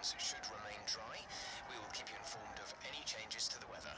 conditions should remain dry. We will keep you informed of any changes to the weather.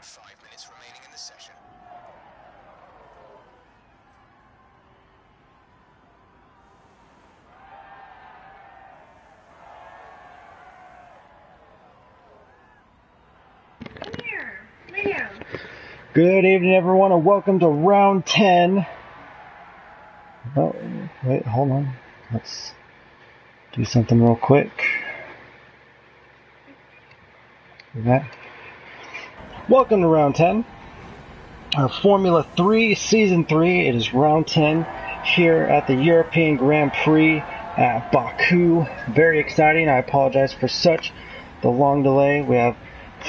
5 minutes remaining in the session. Good evening, everyone, and welcome to round 10. Oh, wait, hold on. Let's do something real quick. Welcome to round 10. Formula 3, Season 3. It is round 10 here at the European Grand Prix at Baku. Very exciting. I apologize for such the long delay. We have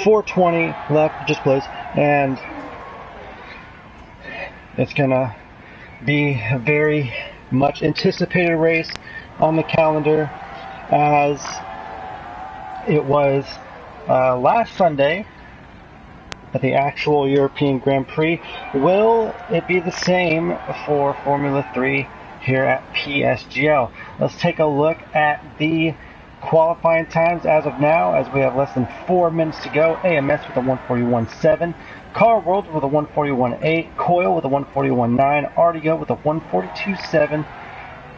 4:20 left, just please, and it's gonna be a very much anticipated race on the calendar, as it was last Sunday at the actual European Grand Prix. Will it be the same for Formula 3 here at PSGL? Let's take a look at the qualifying times as of now, as we have less than 4 minutes to go. AMS with a 141.7, Car World with a 141.8, Coil with a 141.9, RDO with a 142.7,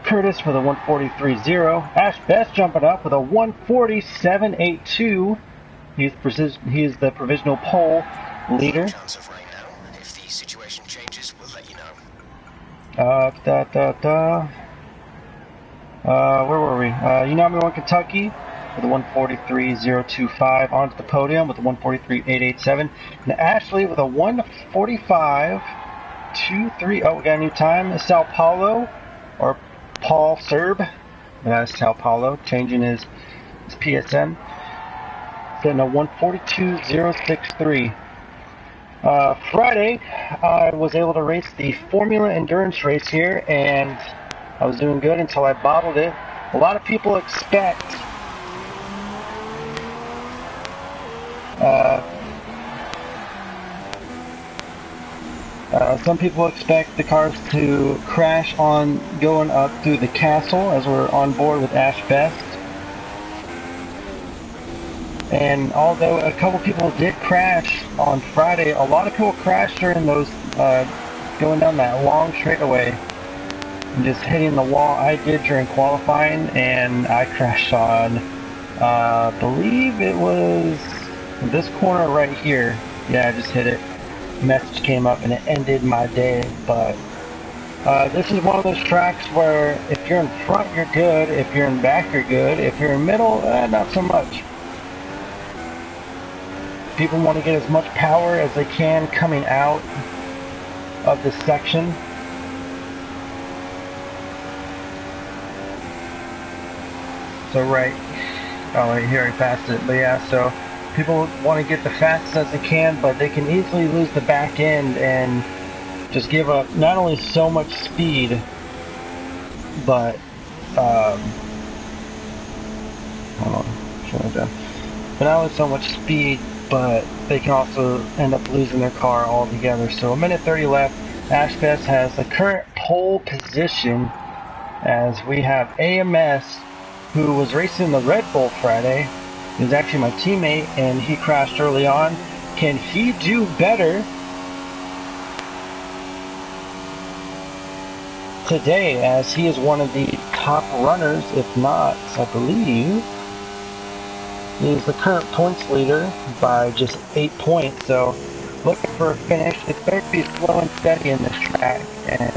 Curtis with a 143.0, Ash Best jumping up with a 147.82. He is the provisional pole leader. Chance of rain now. If the situation changes, we'll let you know. Where were we? UnomiWonKentucky with a 143.025, onto the podium with a 143.887, and Ashley with a 145.23. Oh, we got a new time. Sao Paulo, or Paul Serb. That's Sao Paulo, changing his PSN. Getting a 142.063. Friday, I was able to race the Formula Endurance race here, and I was doing good until I bottled it. A lot of people expect some people expect the cars to crash on going up through the castle, as we're on board with Ash Best. And although a couple people did crash on Friday, a lot of people crashed during those going down that long straightaway and just hitting the wall. I did during qualifying, and I crashed on, I believe it was this corner right here. Yeah, I just hit it. Message came up and it ended my day. But this is one of those tracks where if you're in front, you're good. If you're in back, you're good. If you're in middle, not so much. People want to get as much power as they can coming out of this section. So right here I passed it, but yeah, so people want to get the fastest as they can, but they can easily lose the back end and just give up not only so much speed, but hold on, but not only so much speed, but they can also end up losing their car altogether. So 1:30 left. Ash Best has the current pole position, as we have AMS, who was racing the Red Bull Friday. He was actually my teammate, and he crashed early on. Can he do better today, as he is one of the top runners? If not, I believe he is the current points leader by just 8 points. So looking for a finish. It's better to be slow and steady in this track than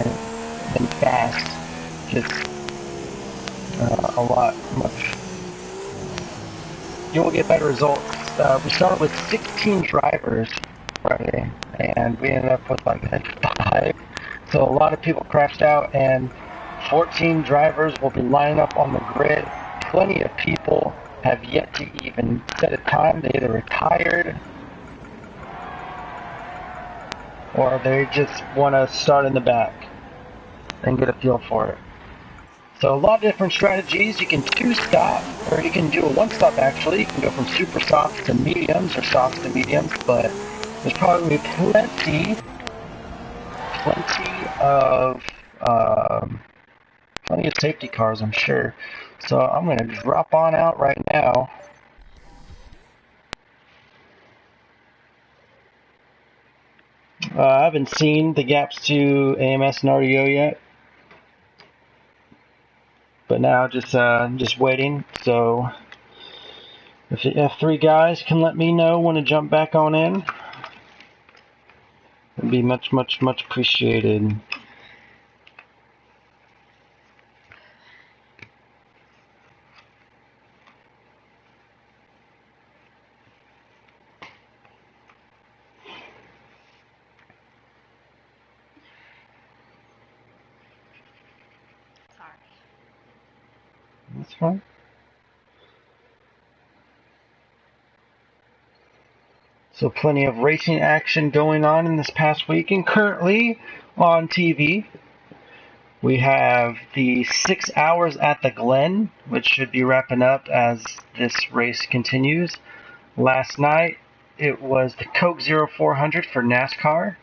fast. Just much. You will get better results. We started with 16 drivers Friday, and we ended up with like 5. So a lot of people crashed out, and 14 drivers will be lining up on the grid. Plenty of people have yet to even set a time. They either retired or they just want to start in the back and get a feel for it. So a lot of different strategies. You can 2-stop, or you can do a 1-stop actually. You can go from super soft to mediums, or soft to mediums, but there's probably plenty of safety cars, I'm sure. So I'm going to drop on out right now. I haven't seen the gaps to AMS and RDO yet, but now just waiting. So if the F3 guys can let me know when to jump back on in, it'd be much appreciated. That's fine. So plenty of racing action going on in this past week, and currently on TV we have the 6 hours at the Glen, which should be wrapping up as this race continues. Last night it was the Coke 0400 for NASCAR.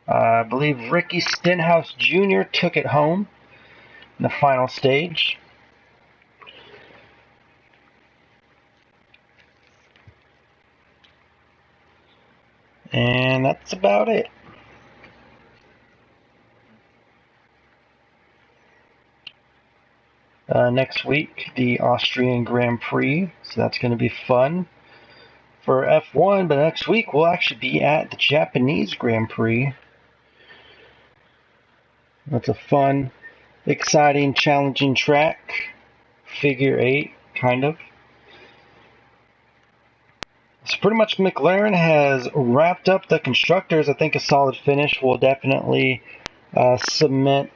I believe Ricky Stenhouse Jr. took it home in the final stage. And that's about it. Next week, the Austrian Grand Prix, so that's going to be fun for F1, but next week we'll actually be at the Japanese Grand Prix. That's a fun, exciting, challenging track, figure 8, kind of. So pretty much McLaren has wrapped up the constructors. I think a solid finish will definitely cement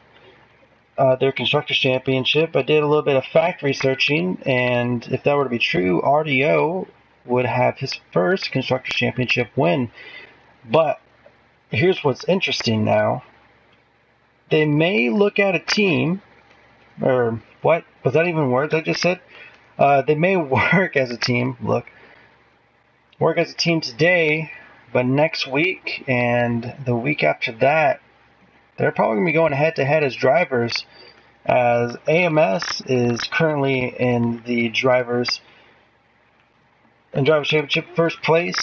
their Constructors Championship. I did a little bit of fact researching, and if that were to be true, RDO would have his first Constructors Championship win. But here's what's interesting now. They may look at a team, or what? Was that even words I just said? They may work as a team. Work as a team today, but next week and the week after that, they're probably going to be going head-to-head as drivers, as AMS is currently in the Drivers Championship first place.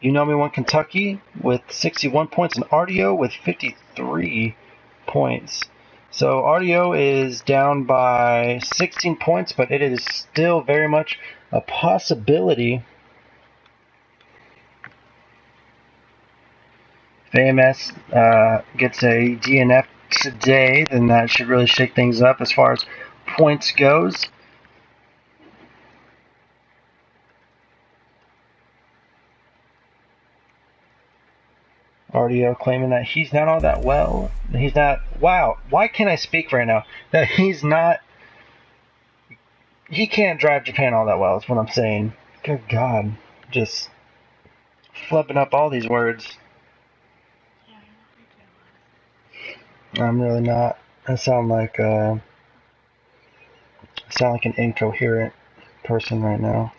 UnomiWonKentucky with 61 points, and RDO with 53 points. So RDO is down by 16 points, but it is still very much a possibility. If AMS gets a DNF today, then that should really shake things up as far as points goes. RDO claiming that he's not all that well. He's not. Wow, why can't I speak right now? That he's not. He can't drive Japan all that well, is what I'm saying. Good God. Just flipping up all these words. I'm really not. I sound like an incoherent person right now.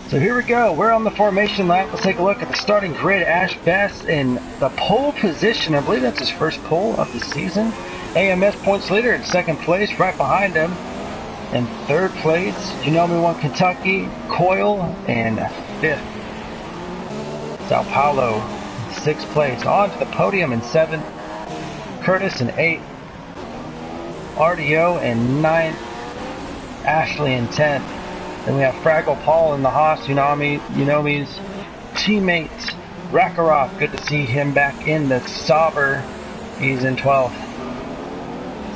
So here we go. We're on the formation lap. Let's take a look at the starting grid. Ash Bass in the pole position. I believe that's his first pole of the season. AMS points leader in second place, right behind him. In third place, UnomiWonKentucky, Coyle in fifth. Sao Paulo in sixth place. On to the podium in seventh. Curtis in eighth. RDO in ninth. Ashley in 10th. Then we have Fragglepaul in the Haas, Unomi's teammate, Rakarov. Good to see him back in the Sauber. He's in 12th.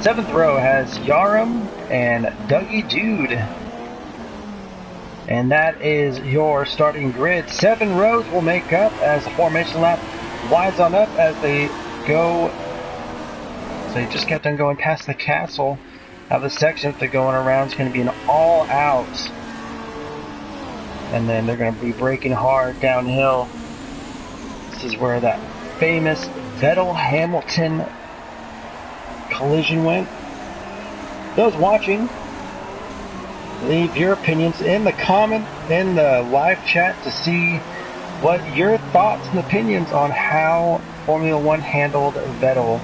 7th row has Yarhamm and Dougie Dude. And that is your starting grid. 7 rows will make up as the formation lap winds on up as they go. So they just kept on going past the castle. Now the section that they're going around is going to be an all-out. And then they're going to be braking hard downhill. This is where that famous Vettel-Hamilton collision went. Those watching, leave your opinions in the live chat to see what your thoughts and opinions on how Formula One handled Vettel.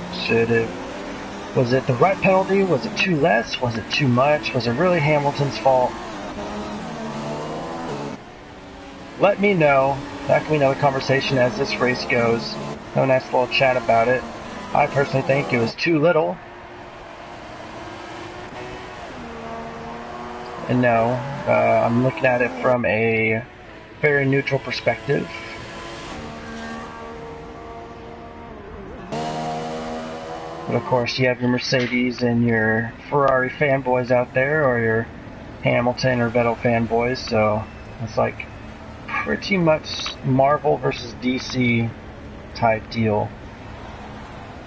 Was it the right penalty? Was it too less? Was it too much? Was it really Hamilton's fault? Let me know that can be another conversation as this race goes. No nice little chat about it. I personally think it was too little. And no, I'm looking at it from a very neutral perspective. But of course, you have your Mercedes and your Ferrari fanboys out there, or your Hamilton or Vettel fanboys, so it's like pretty much Marvel versus DC type deal.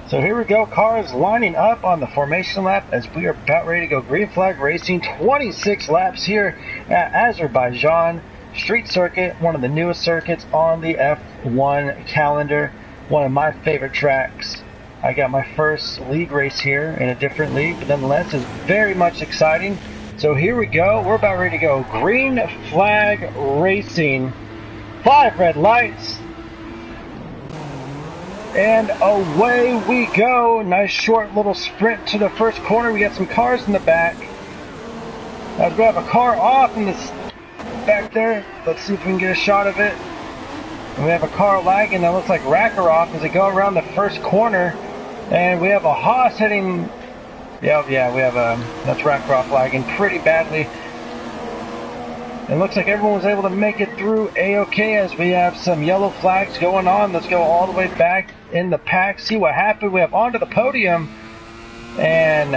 So here we go, cars lining up on the formation lap as we are about ready to go green flag racing. 26 laps here at Azerbaijan Street Circuit, one of the newest circuits on the F1 calendar, one of my favorite tracks. I got my first league race here in a different league, but nonetheless it's very much exciting. So here we go, we're about ready to go green flag racing. 5 red lights. And away we go. Nice short little sprint to the first corner. We got some cars in the back. As we have a car off in this back there. Let's see if we can get a shot of it. And we have a car lagging that looks like Racker off as they go around the first corner. And we have a Haas heading. Yeah, we have that's Racker off lagging pretty badly. It looks like everyone was able to make it through A-OK as we have some yellow flags going on. Let's go all the way back in the pack, see what happened. We have onto the podium. And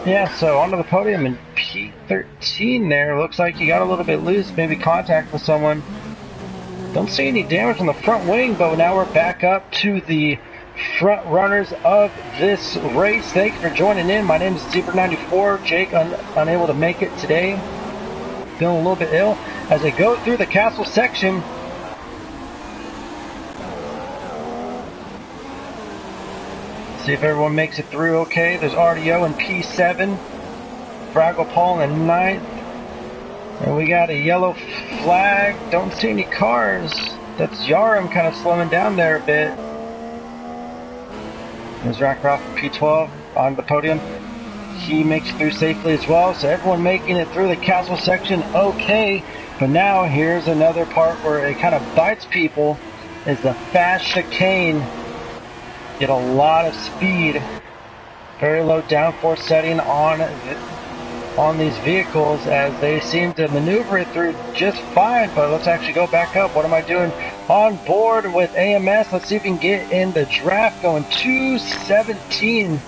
yeah, so onto the podium in P13 there. Looks like you got a little bit loose, maybe contact with someone. Don't see any damage on the front wing, but now we're back up to the front runners of this race. Thanks for joining in. My name is Zebra94. Jake unable to make it today. Feeling a little bit ill as they go through the castle section. See if everyone makes it through okay. There's RDO in P7, Fragglepaul in 9th, and we got a yellow flag. Don't see any cars. That's Yarhamm kind of slowing down there a bit. There's Rackroff in P12 on the podium. He makes it through safely as well, so everyone making it through the castle section okay. But now here's another part where it kind of bites people, is the fast chicane. Get a lot of speed, very low downforce setting on these vehicles as they seem to maneuver it through just fine. But let's actually go back up. What am I doing on board with AMS? Let's see if we can get in the draft going 217.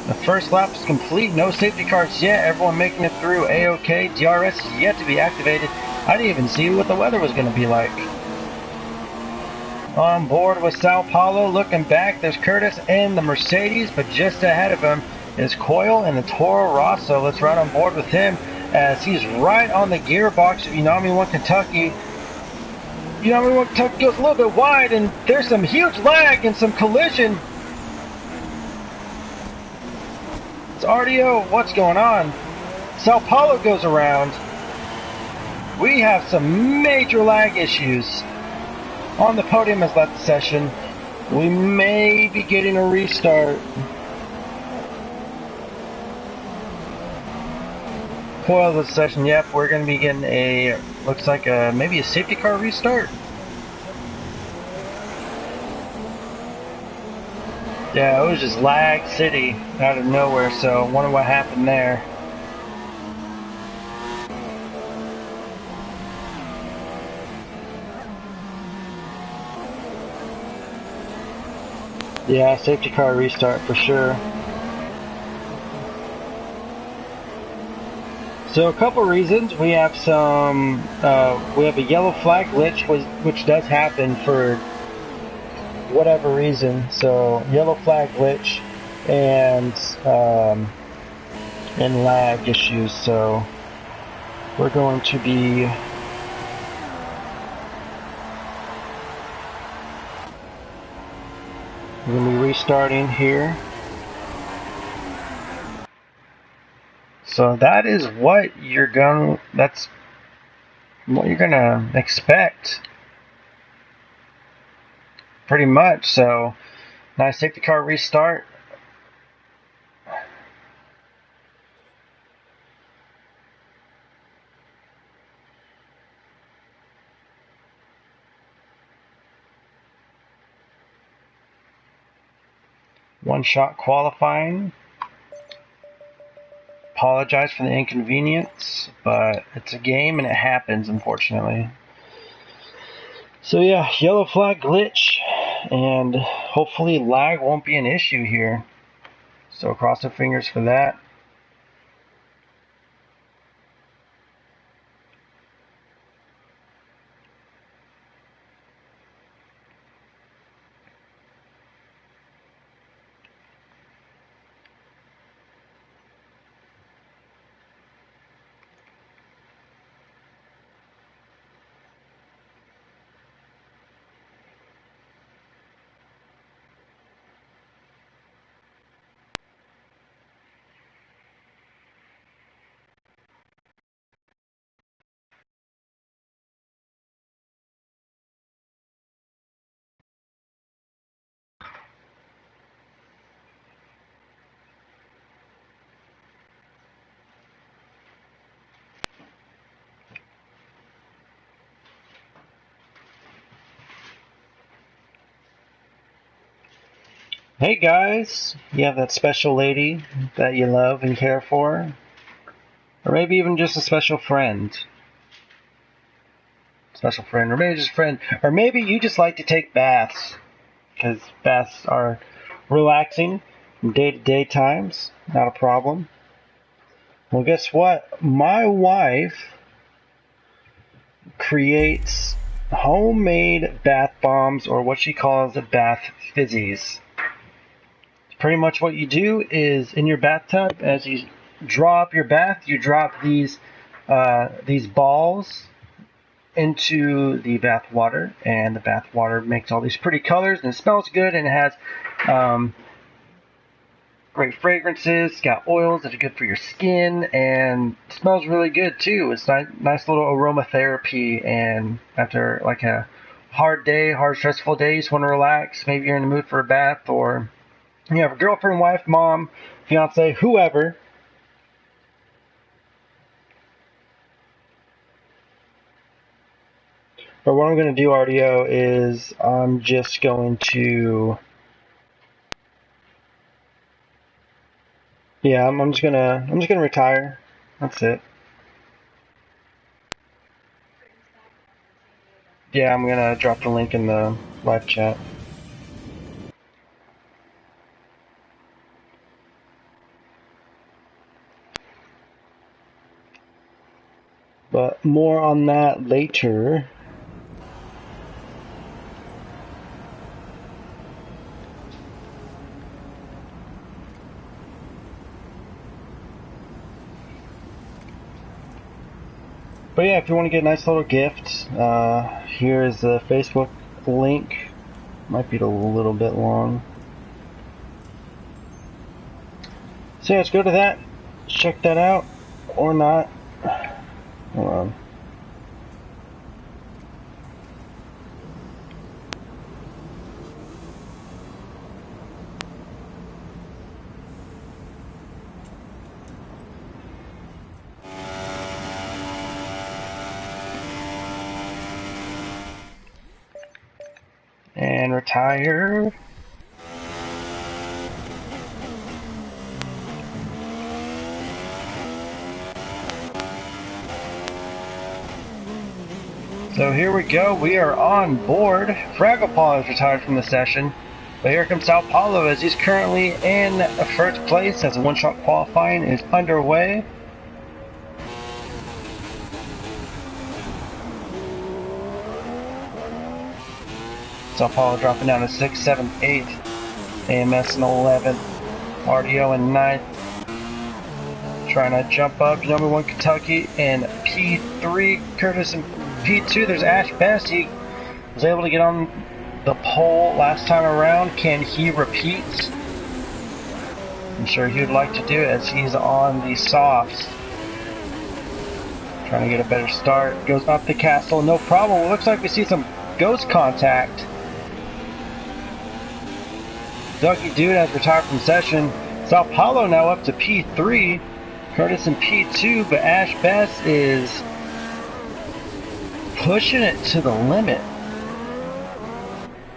The first lap is complete, no safety cars yet, everyone making it through A-OK. DRS is yet to be activated. I didn't even see what the weather was going to be like. On board with Sao Paulo, looking back, there's Curtis and the Mercedes, but just ahead of him is Coyle and the Toro Rosso. Let's ride on board with him as he's right on the gearbox of UnomiWonKentucky. UnomiWonKentucky goes a little bit wide and there's some huge lag and some collision. RDO, what's going on? Sao Paulo goes around. We have some major lag issues. On the podium has left the session. We may be getting a restart. Coil the session, yep, we're going to be getting a, looks like maybe a safety car restart. Yeah, it was just lag city out of nowhere, so I wonder what happened there. Yeah, safety car restart for sure. So a couple reasons. We have some, we have a yellow flag glitch, which does happen for whatever reason. So yellow flag glitch and lag issues. So we're going to be restarting here. So that is what you're gonna expect. Pretty much. So nice safety car restart. One-shot qualifying. Apologize for the inconvenience, but it's a game and it happens, unfortunately. So yeah, yellow flag glitch, and hopefully lag won't be an issue here. So cross our fingers for that. Hey guys, you have that special lady that you love and care for, or maybe even just a special friend. Or maybe just a friend, or maybe you just like to take baths, because baths are relaxing in day-to-day times, not a problem. Well, guess what? My wife creates homemade bath bombs, or what she calls bath fizzies. Pretty much what you do is in your bathtub, as you draw up your bath, you drop these balls into the bath water, and the bath water makes all these pretty colors, and it smells good, and it has great fragrances. It's got oils that are good for your skin, and it smells really good too. It's nice little aromatherapy, and after like a hard stressful day, you just want to relax, maybe you're in the mood for a bath, or you have a girlfriend, wife, mom, fiance, whoever. But what I'm going to do, RDO, is I'm just going to... Yeah, I'm just gonna retire. That's it. Yeah, I'm gonna drop the link in the live chat. But more on that later. But yeah, if you want to get a nice little gift, here is the Facebook link. Might be a little bit long. So yeah, let's go to that. Check that out. Or not. Hold on. And retire. So here we go, we are on board. Fragglepaul is retired from the session, but here comes Sao Paulo as he's currently in first place as a one-shot qualifying is underway. Sao Paulo dropping down to 6th, 7th, 8th, AMS in 11th, RDO in 9th. Trying to jump up, UnomiWonKentucky in P3, Curtis in P2. There's Ash Best. He was able to get on the pole last time around. Can he repeat? I'm sure he would like to do it as he's on the softs. Trying to get a better start. Goes up the castle, no problem. It looks like we see some ghost contact. Ducky Dude has retired from session. Sao Paulo now up to P3. Curtis in P2, but Ash Best is pushing it to the limit.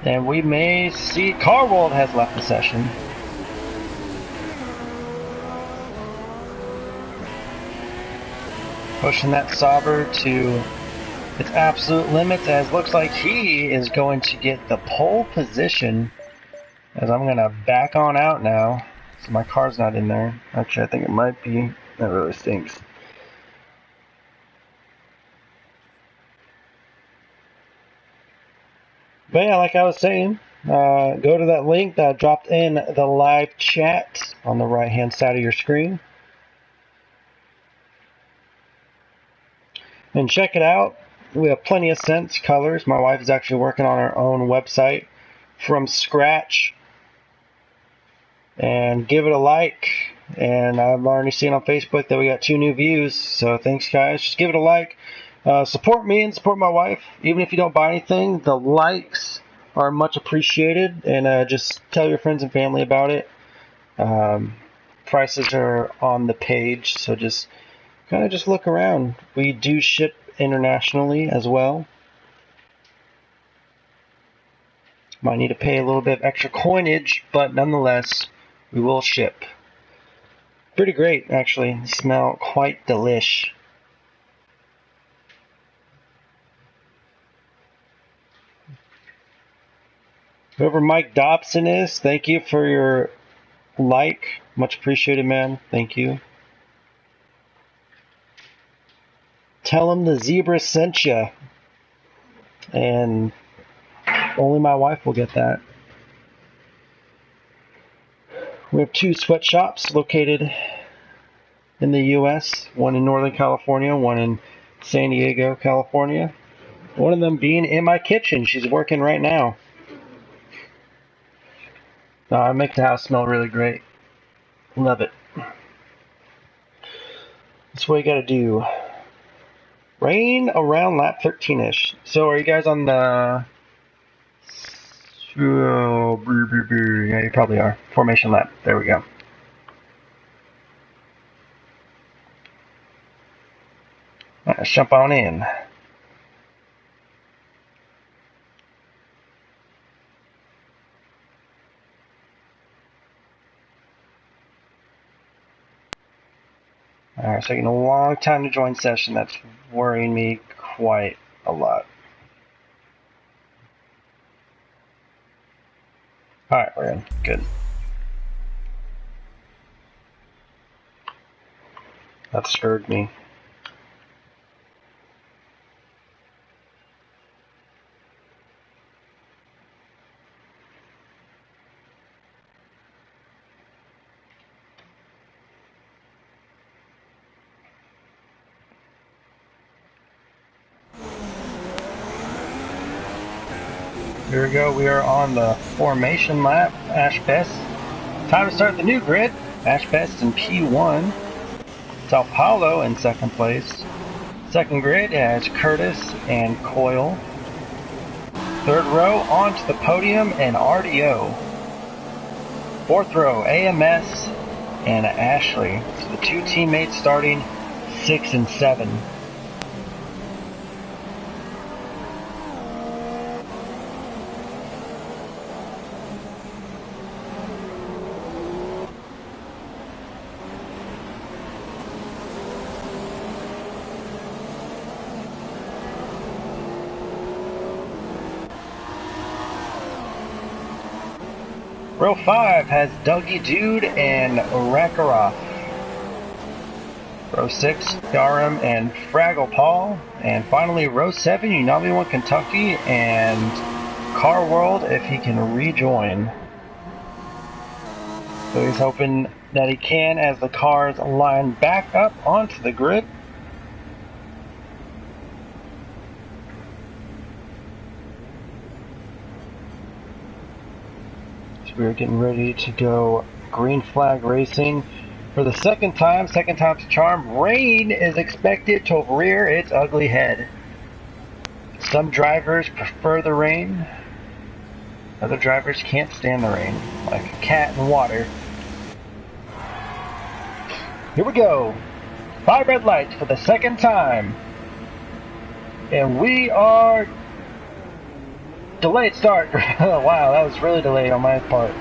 And we may see Carwold has left the session. Pushing that Sauber to its absolute limits, as looks like he is going to get the pole position, as I'm going to back on out now. So my car's not in there. Actually, I think it might be. That really stinks. But yeah, like I was saying, go to that link that I dropped in the live chat on the right hand side of your screen. And check it out. We have plenty of scents, colors. My wife is actually working on her own website from scratch. And give it a like. And I've already seen on Facebook that we got 2 new views. So thanks, guys. Just give it a like. Support me and support my wife. Even if you don't buy anything, the likes are much appreciated. And just tell your friends and family about it. Prices are on the page, so just kind of just look around. We do ship internationally as well. Might need to pay a little bit of extra coinage, but nonetheless, we will ship. Pretty great, actually. They smell quite delish. Whoever Mike Dobson is, thank you for your like. Much appreciated, man. Thank you. Tell him the zebra sent you. And only my wife will get that. We have 2 sweatshops located in the U.S. One in Northern California, one in San Diego, California. One of them being in my kitchen. She's working right now. I make the house smell really great. Love it. That's what you gotta do. Rain around lap 13-ish. So are you guys on the... Yeah, you probably are. Formation lap. There we go. Let's jump on in. Alright, it's taking a long time to join session. That's worrying me quite a lot. Alright, we're in. Good. That scared me. Here we go, we are on the formation lap. Ash Best. Time to start the new grid. Ash Best in P1. Sao Paulo in 2nd place. 2nd grid has Curtis and Coyle. 3rd row onto the podium and RDO. 4th row AMS and Ashley. So the 2 teammates starting 6 and 7. Row 5 has Dougie Dude and Rakarov. Row 6, yarhamm and Fragglepaul. And finally, row 7, UnomiWonKentucky and Car World if he can rejoin. So he's hoping that he can as the cars line back up onto the grid. We're getting ready to go green flag racing for the 2nd time. 2nd time's a charm. Rain is expected to rear its ugly head. Some drivers prefer the rain. Other drivers can't stand the rain, like a cat in water. Here we go. 5 red lights for the 2nd time. And we are... Delayed start. Wow, that was really delayed on my part.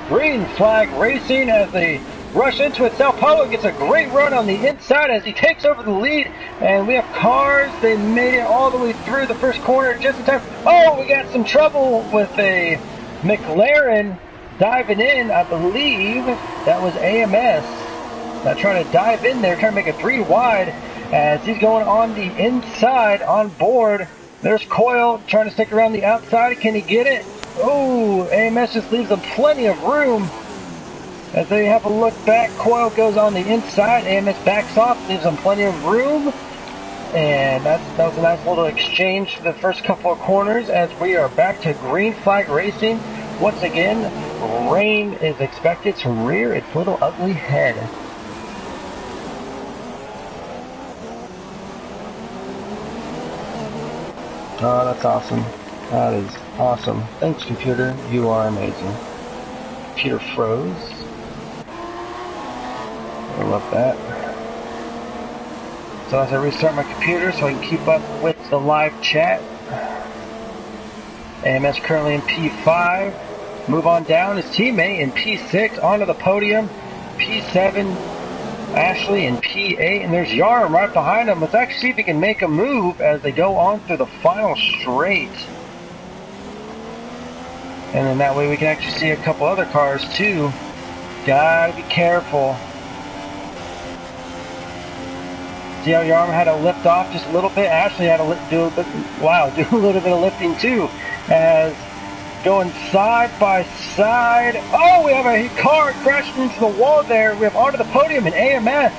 Green flag racing as the rush into it. Sao Paulo gets a great run on the inside as he takes over the lead. And we have cars. They made it all the way through the first corner just in time. Oh, we got some trouble with a McLaren diving in. I believe that was AMS. Trying to dive in there, trying to make it 3 wide as he's going on the inside on board. There's Coyle trying to stick around the outside. Can he get it? Oh, AMS just leaves them plenty of room. As they have a look back, Coyle goes on the inside. AMS backs off, leaves them plenty of room. And that was a nice little exchange for the first couple of corners as we are back to green flag racing. Once again, rain is expected to rear its little ugly head. Oh, that's awesome. That is awesome. Thanks, computer. You are amazing. Computer froze. I love that. So as I restart my computer so I can keep up with the live chat. AMS currently in P5. Move on down. His teammate in P6 onto the podium. P7, Ashley in P8, and there's Yarhamm right behind him. Let's actually see if he can make a move as they go on through the final straight. And then that way we can actually see a couple other cars too. Gotta be careful. See how Yarhamm had to lift off just a little bit? Ashley had to do a little bit of lifting too. As going side by side. Oh, we have a car crashing into the wall there. We have onto the podium in AMS.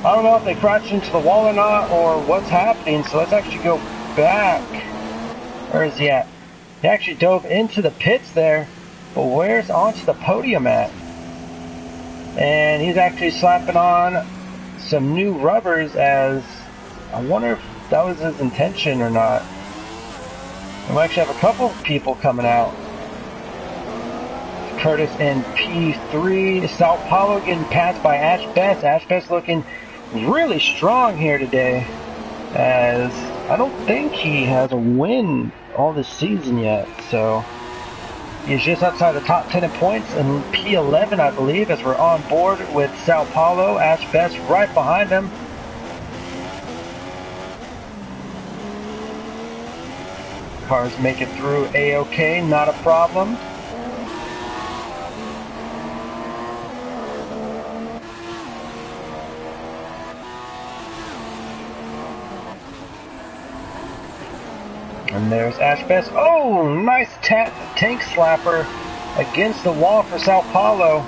I don't know if they crashed into the wall or not, or what's happening, so let's actually go back. Where is he at? He actually dove into the pits there, but where's onto the podium at? And he's actually slapping on some new rubbers, as I wonder if that was his intention or not. We actually have a couple of people coming out. Curtis in P3. Sao Paulo getting passed by Ash Best. Ash Best looking really strong here today, as I don't think he has a win all this season yet. So he's just outside the top 10 in points in P11, I believe, as we're on board with Sao Paulo. Ash Best right behind him. Cars make it through A-OK, not a problem. And there's Ash Best. Oh, nice tank slapper against the wall for Sao Paulo.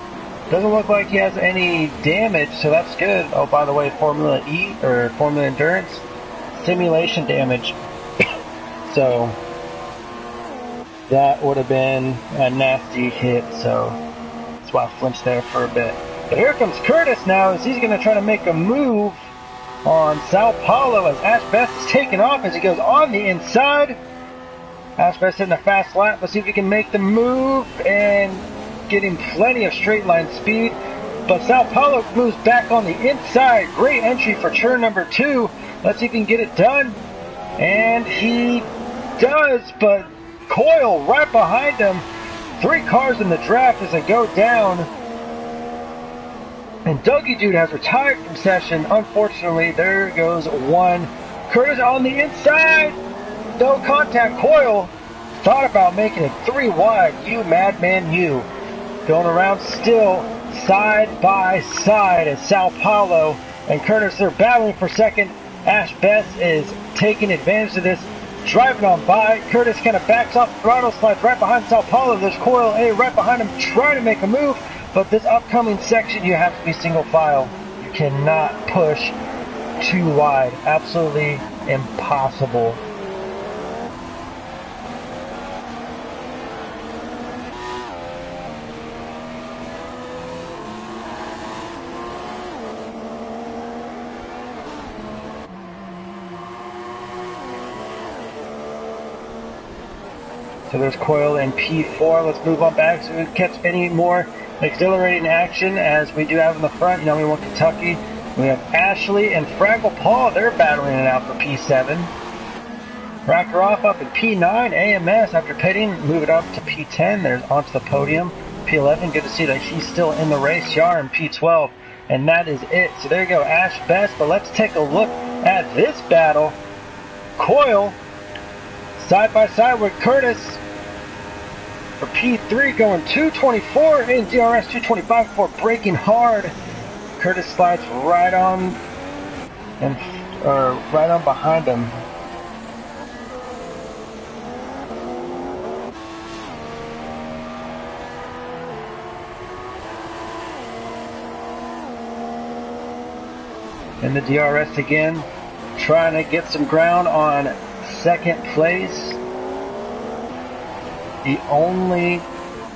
Doesn't look like he has any damage, so that's good. Oh, by the way, Formula E, or Formula Endurance, simulation damage. So that would have been a nasty hit, so that's why I flinched there for a bit. But here comes Curtis now, as he's going to try to make a move on Sao Paulo, as Ash Best is taking off as he goes on the inside. Ash Best in a fast lap. Let's see if he can make the move and getting plenty of straight line speed. But Sao Paulo moves back on the inside. Great entry for turn number 2. Let's see if he can get it done. And he does, but Coyle right behind him. 3 cars in the draft as they go down. And Dougie Dude has retired from session. Unfortunately, there goes one. Curtis on the inside. No contact. Coyle thought about making it 3 wide. You madman, you. Going around still side by side as Sao Paulo and Curtis, they're battling for second. Ash Best is taking advantage of this, driving on by. Curtis kind of backs off the throttle, slides right behind Sao Paulo. There's Coyle A right behind him trying to make a move, but this upcoming section you have to be single file. You cannot push too wide. Absolutely impossible. So there's Coyle in P4. Let's move on back so we can catch any more exhilarating action as we do have in the front. UnomiWonKentucky. We have Ashley and Fragglepaul. They're battling it out for P7. Racker off up in P9. AMS after pitting, move it up to P10. There's onto the podium. P11, good to see that he's still in the race. Yarhamm P12, and that is it. So there you go, Ash best. But let's take a look at this battle. Coyle side by side with Curtis for P3, going 224 in DRS 225 before braking hard. Curtis slides right on and right on behind him. In the DRS again, trying to get some ground on second place. The only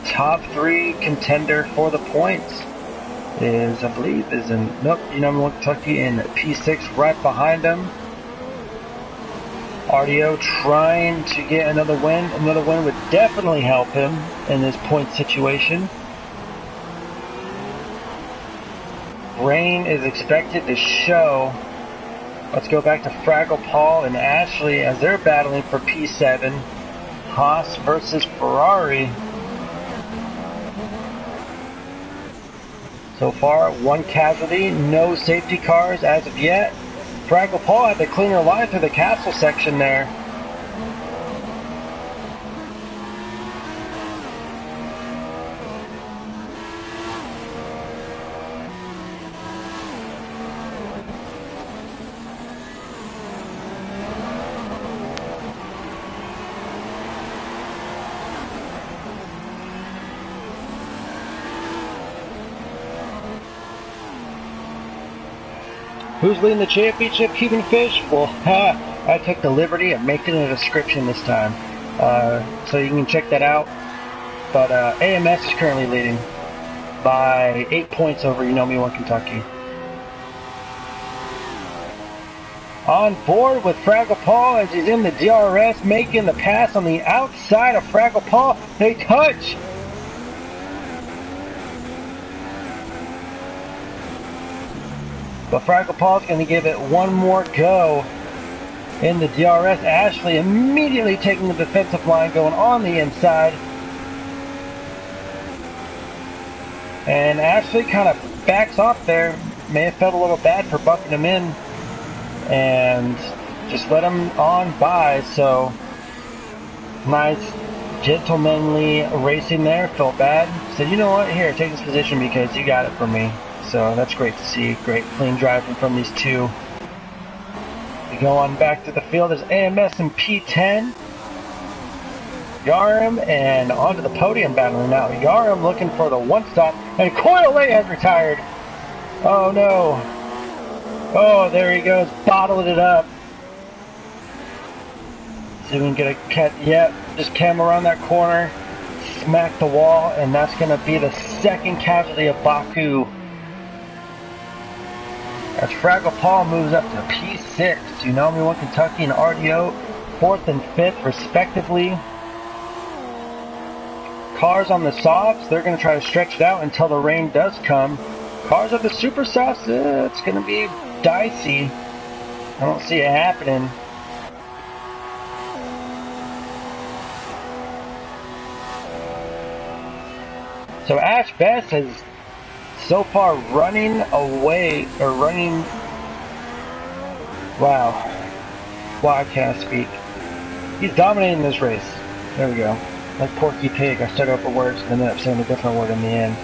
top 3 contender for the points is, I believe, is in UnomiWonKentucky in P6 right behind him. RDO trying to get another win. Another win would definitely help him in this point situation. Rain is expected to show. Let's go back to Fragglepaul and Ashley as they're battling for P7. Haas versus Ferrari. So far, 1 casualty, no safety cars as of yet. Fragglepaul had the cleaner line through the capsule section there. Who's leading the championship, Keeping Fish? Well, I took the liberty of making a description this time. So you can check that out. But AMS is currently leading by 8 points over UnomiWonKentucky. On board with Fragglepaul as he's in the DRS, making the pass on the outside of Fragglepaul. They touch! But Fragglepaul's going to give it one more go in the DRS. Ashley immediately taking the defensive line, going on the inside. And Ashley kind of backs off there. May have felt a little bad for bucking him in. And just let him on by. So, nice, gentlemanly racing there. Felt bad. Said, you know what? Here, take this position because you got it from me. So that's great to see. Great clean driving from these two. We go on back to the field. There's AMS and P10. Yarhamm and onto the podium battling now. Yarhamm looking for the one stop. And Coyle has retired. Oh no. Oh, there he goes. Bottled it up. See if we can get a cut. Yep. Just came around that corner. Smack the wall. And that's going to be the second casualty of Baku. As Fragglepaul moves up to P6, UnomiWonKentucky and RDO 4th and 5th respectively. Cars on the softs, they're going to try to stretch it out until the rain does come. Cars on the super softs, it's going to be dicey. I don't see it happening. So Ash Best has so far running away, or running, wow, why can't I speak? He's dominating this race. There we go. Like Porky Pig, I started up with words and ended up saying a different word in the end.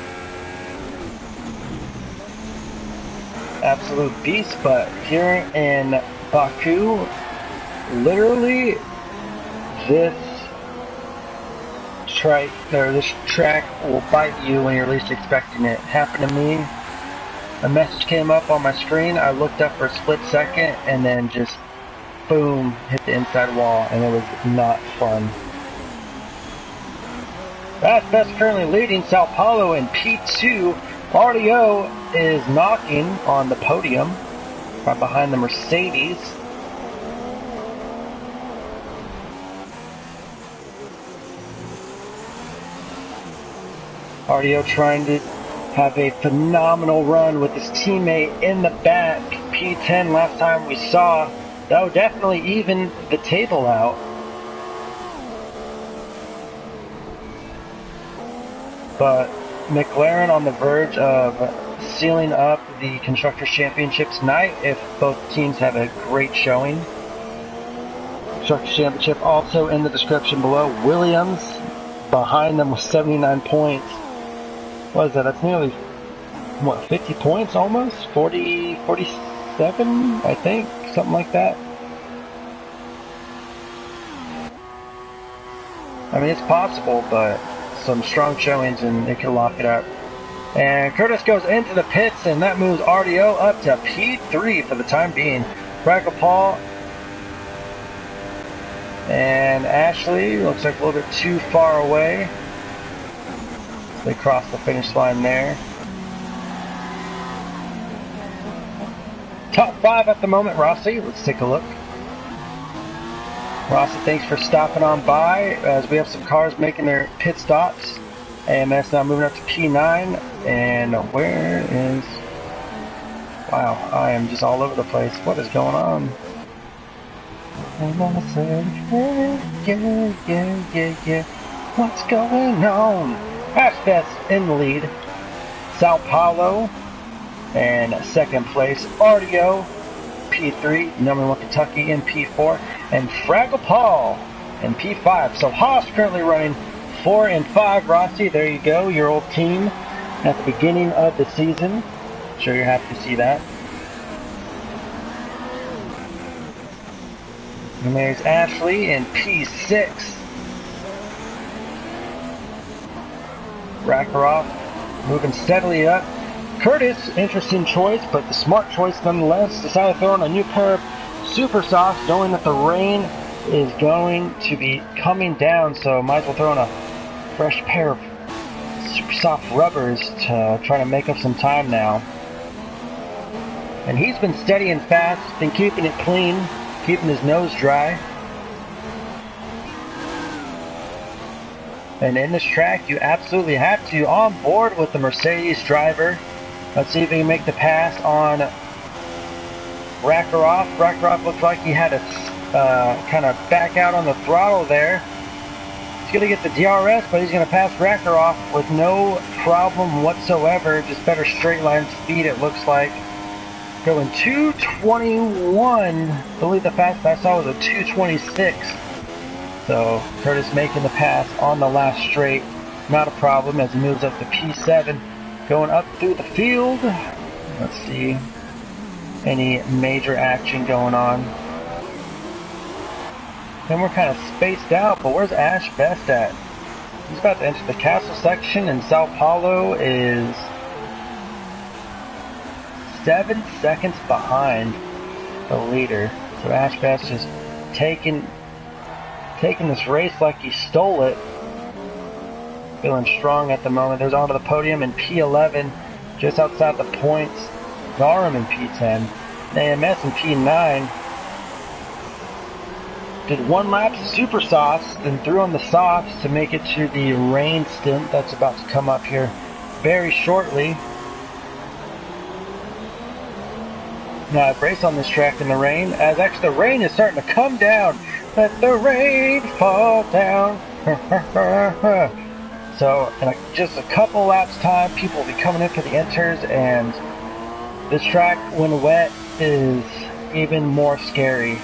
Absolute beast, but here in Baku, literally this track will bite you when you're least expecting it. Happened to me. A message came up on my screen. I looked up for a split second and then just boom, hit the inside wall, and it was not fun. That's Best currently leading Sao Paulo in P2. RDO is knocking on the podium right behind the Mercedes. RDO trying to have a phenomenal run with his teammate in the back. P10 last time we saw, that would definitely even the table out. But McLaren on the verge of sealing up the Constructors Championship tonight if both teams have a great showing. Constructors Championship also in the description below. Williams behind them with 79 points. What is that? That's nearly, what, 50 points almost? 40, 47, I think? Something like that. I mean, it's possible, but some strong showings and it can lock it up. And Curtis goes into the pits, and that moves RDO up to P3 for the time being. Fragglepaul and Ashley looks like a little bit too far away. They cross the finish line there. Top 5 at the moment, Rossi. Let's take a look. Rossi, thanks for stopping on by as we have some cars making their pit stops. AMS now moving up to P9. And where is... Wow, I am just all over the place. What is going on? And I said, yeah. What's going on? Ashbest in the lead. Sao Paulo. And second place, RDO. P3, UnomiWonKentucky in P4, and Fragglepaul in P5. So Haas currently running 4 and 5. Rossi, there you go, your old team at the beginning of the season. I'm sure you're happy to see that. And there's Ashley in P6. Rakarov moving steadily up. Curtis, interesting choice, but the smart choice nonetheless. Decided to throw in a new pair of super softs, knowing that the rain is going to be coming down, so might as well throw in a fresh pair of super soft rubbers to try to make up some time now. And he's been steady and fast, been keeping it clean, keeping his nose dry. And in this track, you absolutely have to on board with the Mercedes driver. Let's see if he can make the pass on Rakarov. Rakarov looks like he had to kind of back out on the throttle there. He's going to get the DRS, but he's going to pass Rakarov with no problem whatsoever. Just better straight line speed, it looks like. Going 221. I believe the fastest I saw was a 226. So Curtis making the pass on the last straight. Not a problem as he moves up to P7. Going up through the field. Let's see any major action going on. Then we're kind of spaced out, but where's Ash Best at? He's about to enter the castle section, and Sao Paulo is 7 seconds behind the leader. So Ash Best just taking this race like he stole it. Feeling strong at the moment. There's onto the podium in P11, just outside the points. Yarhamm in P10. AMS in P9. Did one lap super softs, then threw on the softs to make it to the rain stint that's about to come up here very shortly. Now I've raced on this track in the rain, as actually the rain is starting to come down. Let the rain fall down. So in just a couple laps time, people will be coming in for the inters, and this track, when wet, is even more scary.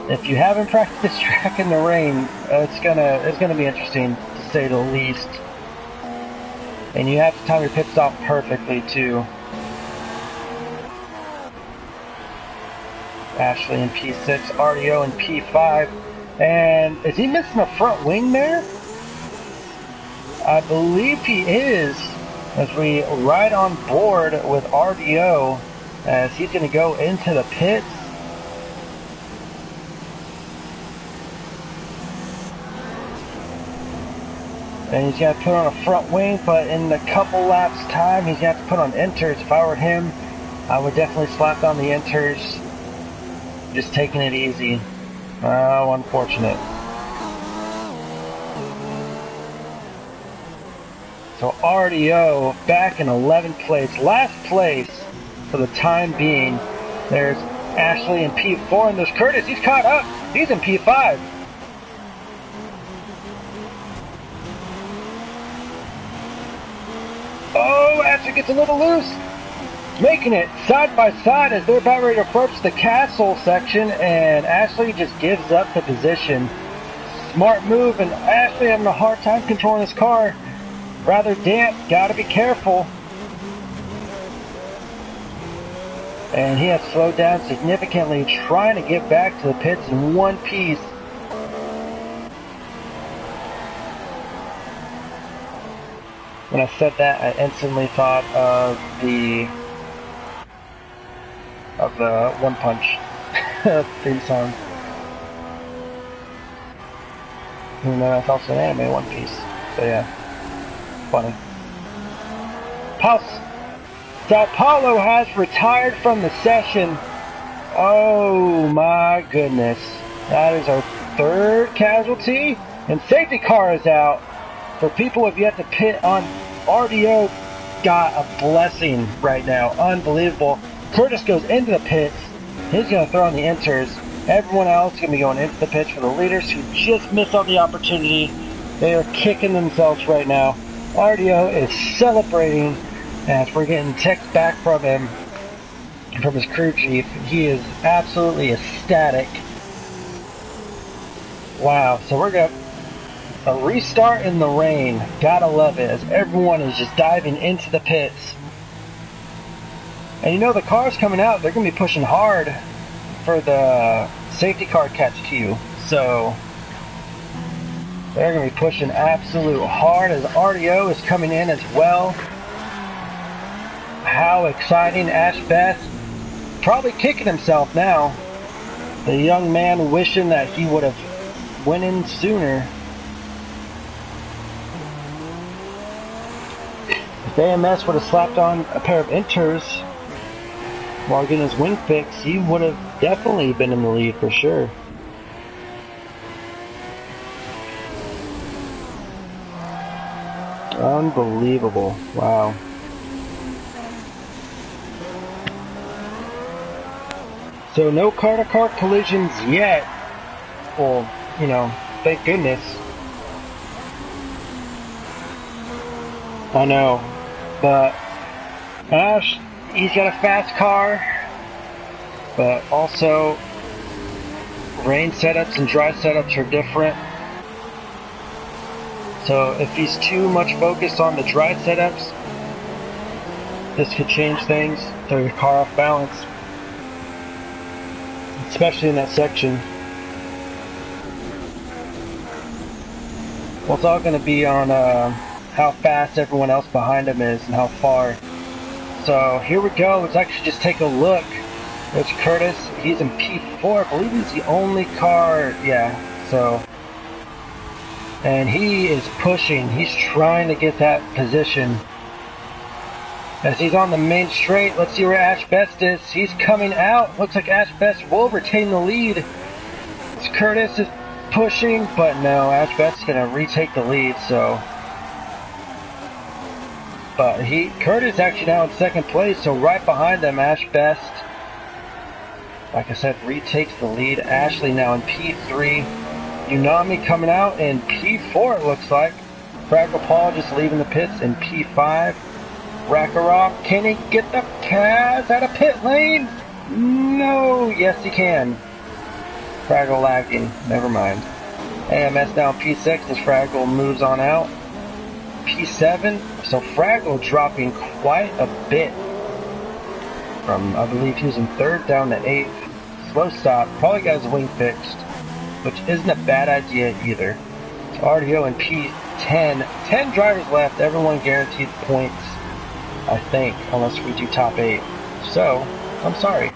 If you haven't practiced this track in the rain, it's gonna be interesting to say the least. And you have to time your pit stop perfectly too. Ashley in P6, RDO in P5, and is he missing a front wing there? I believe he is, as we ride on board with RDO, as he's going to go into the pits. And he's going to put on a front wing, but in a couple laps time, he's going to have to put on inters. If I were him, I would definitely slap on the inters. Just taking it easy. Oh, unfortunate. So RDO back in 11th place, last place for the time being. There's Ashley in P4, and there's Curtis. He's caught up. He's in P5. Oh, Ashley gets a little loose. Making it side by side as they're about ready to approach the castle section, and Ashley just gives up the position. Smart move, and Ashley having a hard time controlling his car. Rather damp, gotta be careful. And he has slowed down significantly, trying to get back to the pits in one piece. When I said that, I instantly thought of the One Punch theme song. And that's also an anime One Piece. So yeah, funny. Sao Paulo has retired from the session. Oh my goodness. That is our third casualty. And safety car is out. For people who have yet to pit on, RDO got a blessing right now. Unbelievable. Curtis goes into the pits. He's going to throw on the inters. Everyone else is going to be going into the pits for the leaders who just missed on the opportunity. They are kicking themselves right now. RDO is celebrating as we're getting text back from him, from his crew chief. He is absolutely ecstatic. Wow, so we're going to a restart in the rain. Gotta love it as everyone is just diving into the pits. And you know the cars coming out, they're going to be pushing hard for the safety car catch queue. So they're going to be pushing absolute hard as RDO is coming in as well. How exciting. Ash Best probably kicking himself now. The young man wishing that he would have went in sooner. If AMS would have slapped on a pair of inters while getting his wing fix, he would have definitely been in the lead for sure. Unbelievable. Wow. So no car-to-car collisions yet. Well, you know, thank goodness. I know. But Ash, he's got a fast car, but also rain setups and dry setups are different. So if he's too much focused on the dry setups, this could change things, throw your car off balance, especially in that section. Well, it's all going to be on how fast everyone else behind him is and how far. So here we go. Let's actually just take a look. There's Curtis. He's in P4. I believe he's the only car. Yeah. So, and he is pushing. He's trying to get that position. As he's on the main straight, let's see where Ash Best is. He's coming out. Looks like Ash Best will retain the lead. As Curtis is pushing, but no, Ash Best is going to retake the lead. So. But Curtis actually now in second place, so right behind them, Ash Best, like I said, retakes the lead. Ashley now in P3. Unami coming out in P4, it looks like. Fragglepaul just leaving the pits in P5. Rackarock, can he get the Kaz out of pit lane? No, yes he can. Fraggle lagging, never mind. AMS now in P6 as Fraggle moves on out. P7, so Fraggle dropping quite a bit from, I believe he was in third down to 8th. Slow stop, probably got his wing fixed, which isn't a bad idea either. So RDO in P10, 10 drivers left, everyone guaranteed points, I think, unless we do top 8. So, I'm sorry.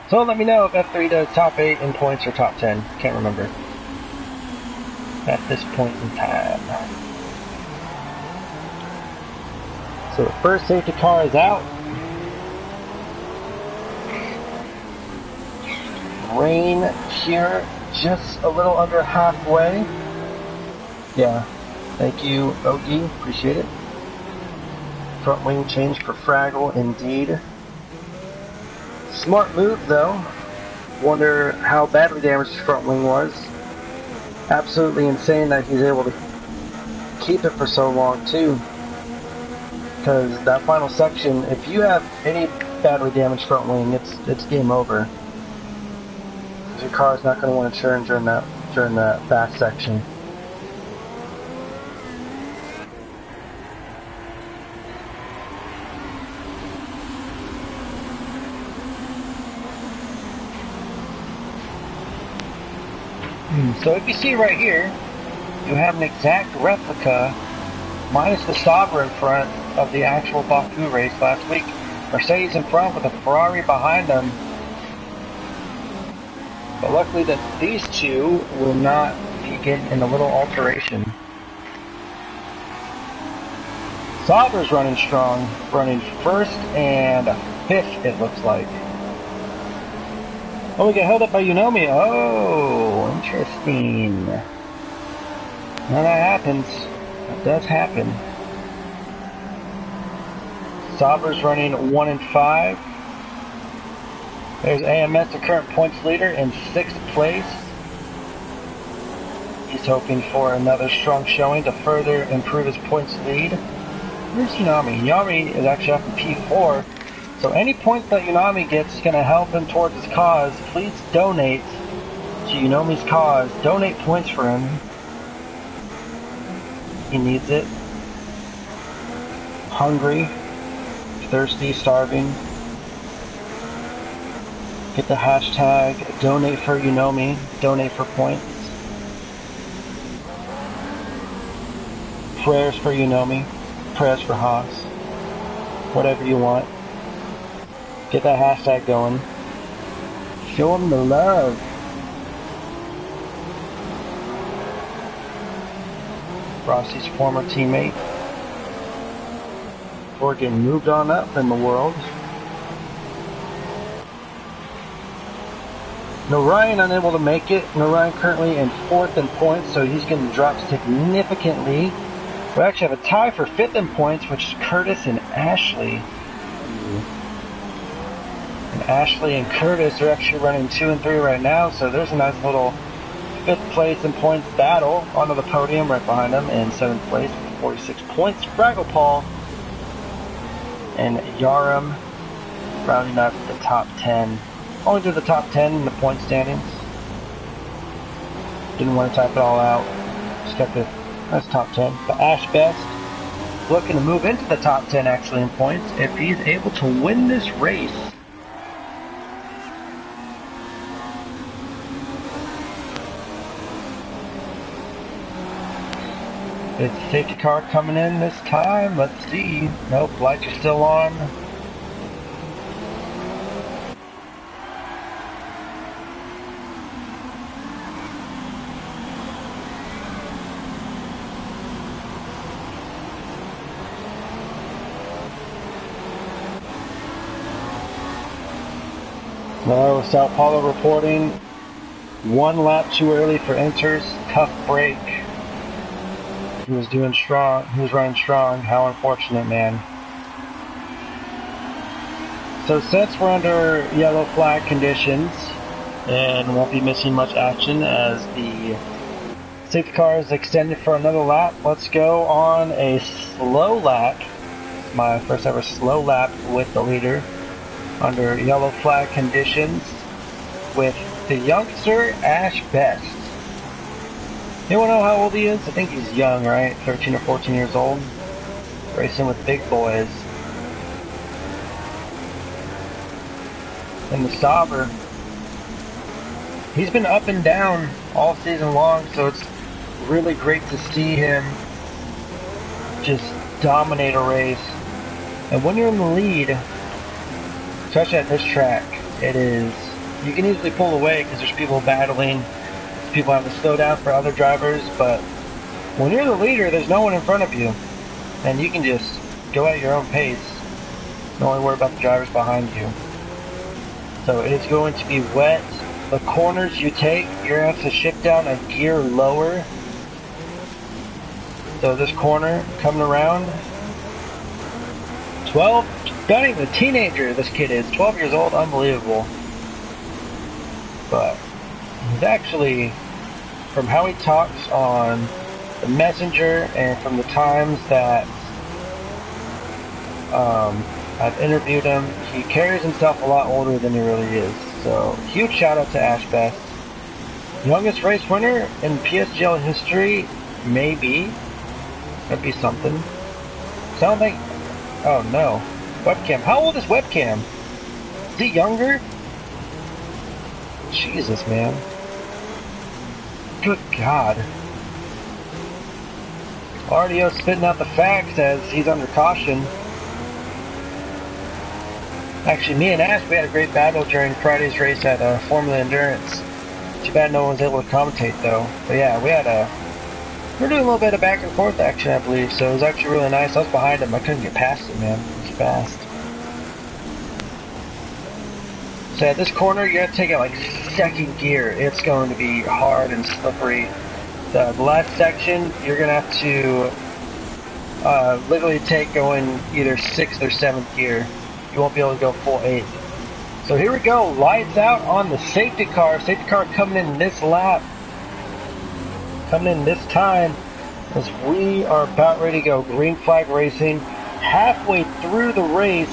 So let me know if F3 does top 8 in points or top 10, can't remember at this point in time. So the first safety car is out. Rain here, just a little under halfway. Yeah, thank you, Ogie, appreciate it. Front wing change for Fraggle, indeed. Smart move though. Wonder how badly damaged his front wing was. Absolutely insane that he's able to keep it for so long too. because that final section, if you have any badly damaged front wing, it's game over. Because your car is not going to want to turn during that back section. So if you see right here, you have an exact replica, minus the Sauber in front of the actual Baku race last week. Mercedes in front with a Ferrari behind them. But luckily that these two will not be getting in a little alteration. Sauber's running strong, running first and fifth it looks like. Oh, we get held up by Unomi. Oh, interesting. Now that happens. That does happen. Sauber's running 1 and 5. There's AMS, the current points leader, in 6th place. He's hoping for another strong showing to further improve his points lead. Where's Unami? Unami is actually up in P4. So any points that Unami gets is going to help him towards his cause. Please donate to Unomi's cause. Donate points for him. He needs it. Hungry, thirsty, starving. Get the hashtag donate for Unomi. Donate for points. Prayers for Unomi. Prayers for Haas. Whatever you want. Get that hashtag going. Show him the love. Rossi's former teammate. Before getting moved on up in the world. Narayan unable to make it. Narayan currently in 4th in points, so he's going to drop significantly. We actually have a tie for 5th in points, which is Curtis and Ashley. And Ashley and Curtis are actually running 2 and 3 right now, so there's a nice little 5th place in points battle onto the podium right behind them. In 7th place with 46 points, Fragglepaul and Yarhamm rounding up the top 10. Only to the top 10 in the point standings. Didn't want to type it all out. Just kept it. That's top 10. But Ash Best looking to move into the top 10 actually in points if he's able to win this race. Is the safety car coming in this time? Let's see. Nope, lights are still on. No, Sao Paulo reporting 1 lap too early for Inters. Tough break. He was doing strong. He was running strong. How unfortunate, man. So since we're under yellow flag conditions and won't be missing much action as the safety car is extended for another lap, let's go on a slow lap. My first ever slow lap with the leader under yellow flag conditions with the youngster Ash Best. Anyone know how old he is? I think he's young, right? 13 or 14 years old. Racing with big boys. And the Sauber, he's been up and down all season long, so it's really great to see him just dominate a race. And when you're in the lead, especially at this track, it is, you can easily pull away because there's people battling, people have to slow down for other drivers, but when you're the leader, there's no one in front of you, and you can just go at your own pace, don't only worry about the drivers behind you. So it is going to be wet. The corners you take, you're going to have to shift down a gear lower. So this corner coming around, 12, not even a teenager this kid is, 12 years old, unbelievable. But he's actually, from how he talks on the messenger and from the times that I've interviewed him. He carries himself a lot older than he really is. So, huge shout out to Ash Best. Youngest race winner in PSGL history, maybe. That'd be something. Sound like... Oh no. Webcam. How old is Webcam? Is he younger? Jesus, man. Good God. RDO spitting out the facts as he's under caution. Actually, me and Ash, we had a great battle during Friday's race at Formula Endurance. Too bad no one was able to commentate though. But yeah, we were doing a little bit of back and forth action, I believe, so it was actually really nice. I was behind him, I couldn't get past him, man. It was fast. So at this corner, you have to take it like second gear. It's going to be hard and slippery. The last section, you're going to have to literally take going either 6th or 7th gear. You won't be able to go full 8th. So here we go, lights out on the safety car. Safety car coming in this lap. Coming in this time as we are about ready to go. Green flag racing. Halfway through the race.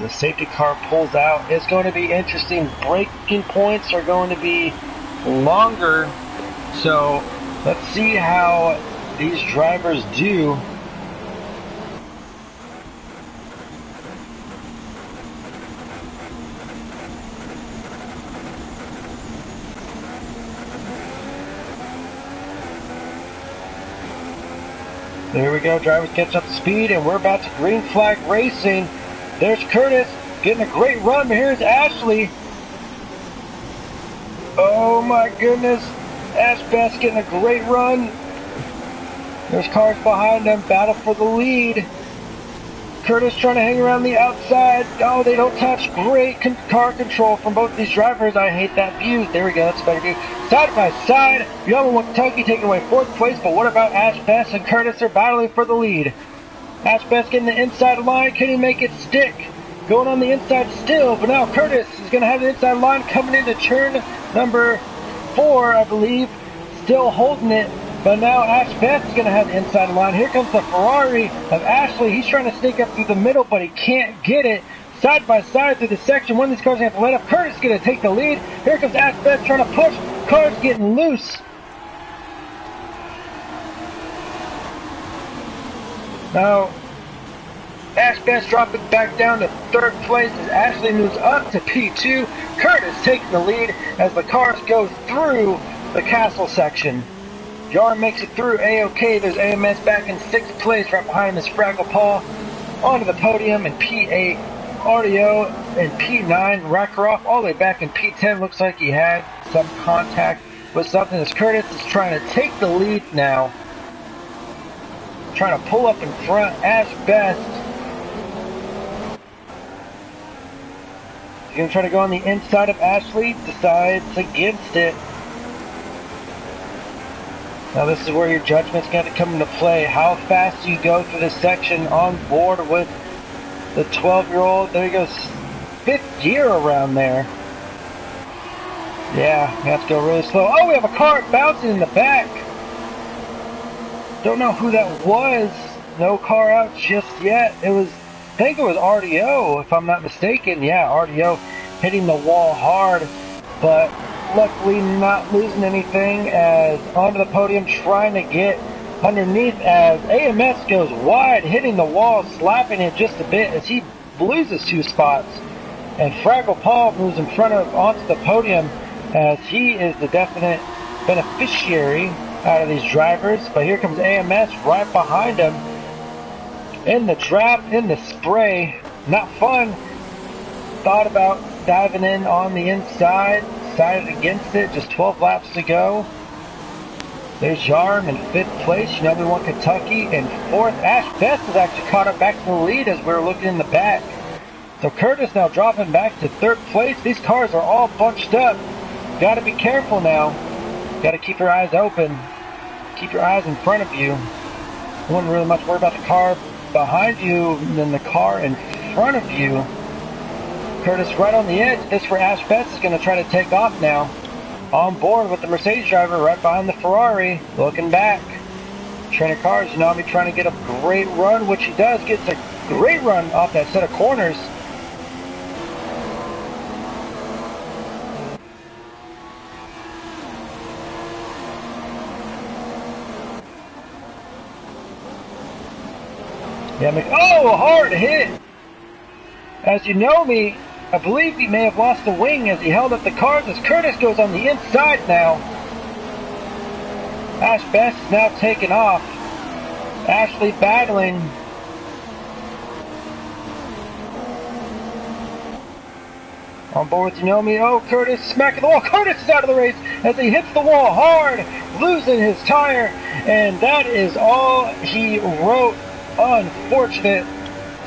The safety car pulls out. It's going to be interesting. Braking points are going to be longer. So let's see how these drivers do. There we go, drivers catch up to speed, and we're about to green flag racing. There's Curtis getting a great run, but here's Ashley. Oh my goodness, Ash Best getting a great run. There's cars behind them, battle for the lead. Curtis trying to hang around the outside. Oh, they don't touch. Great car control from both these drivers. I hate that view. There we go, that's a better view. Side by side, UnomiWonKentucky taking away 4th place, but what about Ash Best and Curtis are battling for the lead. Ash Best getting the inside line. Can he make it stick? Going on the inside still, but now Curtis is going to have the inside line coming into turn number 4, I believe. Still holding it. But now Ash Best is going to have the inside line. Here comes the Ferrari of Ashley. He's trying to sneak up through the middle, but he can't get it. Side by side through the section. One of these cars is going to have to let up. Curtis is going to take the lead. Here comes Ash Best trying to push. Cars getting loose. Now, Ash Best dropping back down to 3rd place as Ashley moves up to P2. Curtis taking the lead as the cars go through the castle section. Yarhamm makes it through A-OK. There's AMS back in 6th place. Right behind him is Fragglepaul. Onto the podium in P8. RDO in P9. Rakarov all the way back in P10. Looks like he had some contact with something as Curtis is trying to take the lead now. Trying to pull up in front. Ash Best. He's going to try to go on the inside of Ashley. Decides against it. Now this is where your judgment's going to come into play. How fast you go through this section on board with the 12-year-old. There he goes. 5th gear around there. Yeah, you have to go really slow. Oh, we have a car bouncing in the back. Don't know who that was. No car out just yet. I think it was RDO, if I'm not mistaken. Yeah, RDO hitting the wall hard, but luckily not losing anything as onto the podium trying to get underneath as AMS goes wide, hitting the wall, slapping it just a bit as he loses 2 spots. And Fragglepaul moves in front of onto the podium as he is the definite beneficiary out of these drivers. But here comes AMS right behind him. In the trap, in the spray. Not fun. Thought about diving in on the inside. Decided against it. Just 12 laps to go. There's Yarhamm in 5th place. UnomiWonKentucky in 4th. Ash Best is actually caught up back to the lead as we're looking in the back. So Curtis now dropping back to 3rd place. These cars are all bunched up. Got to be careful now. Got to keep your eyes open. Keep your eyes in front of you. I wouldn't really much worry about the car behind you than the car in front of you. Curtis right on the edge. This for Ash Best is going to try to take off now. on board with the Mercedes driver right behind the Ferrari, looking back. Trainer cars, Unami trying to get a great run, which he does, gets a great run off that set of corners. Yeah, oh, a hard hit! As you know me, I believe he may have lost the wing as he held up the cars as Curtis goes on the inside now. Ash Best is now taken off. Ashley battling. On board with Unomi. Oh, Curtis smacking the wall. Curtis is out of the race as he hits the wall hard, losing his tire. And that is all he wrote. Unfortunate.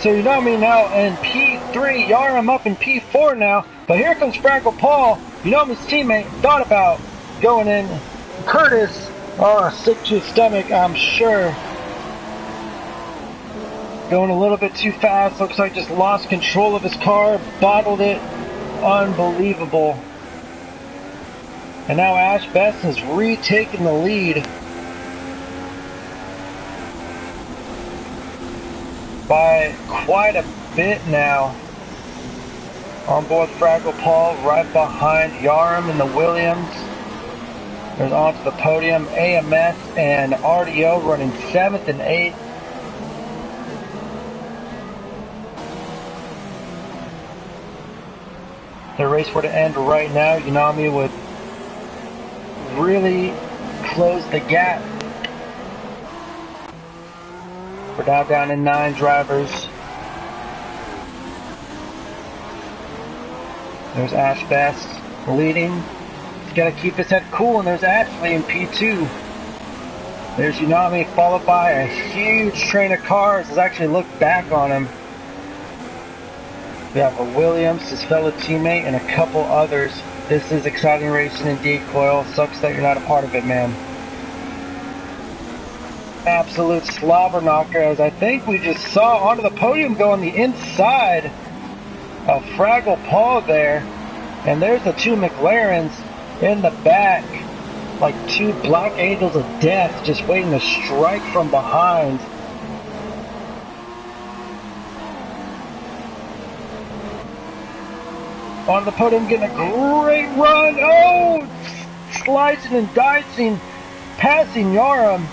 So Unomi now in P3, Yarhamm up in P4 now. But here comes Fragglepaul, Unomi's teammate, thought about going in. Curtis, oh, sick to his stomach, I'm sure. Going a little bit too fast, looks like just lost control of his car, bottled it. Unbelievable. And now Ash Best has retaken the lead by quite a bit now. On board Fragglepaul, right behind Yarhamm in the Williams. There's onto the podium, AMS and RDO running 7th and 8th. The race were to end right now, Unami would really close the gap. We're now down in 9 drivers. There's Ash Best leading. He's got to keep his head cool, and there's Ashley in P2. There's Unami followed by a huge train of cars. Let's actually look back on him. We have a Williams, his fellow teammate, and a couple others. This is exciting racing indeed, Coyle. Sucks that you're not a part of it, man. Absolute slobber knocker, as I think we just saw onto the podium go on the inside of Fragglepaul there. And there's the 2 McLarens in the back, like 2 black angels of death just waiting to strike from behind. On the podium, getting a great run. Oh, slicing and dicing, passing Yarhamm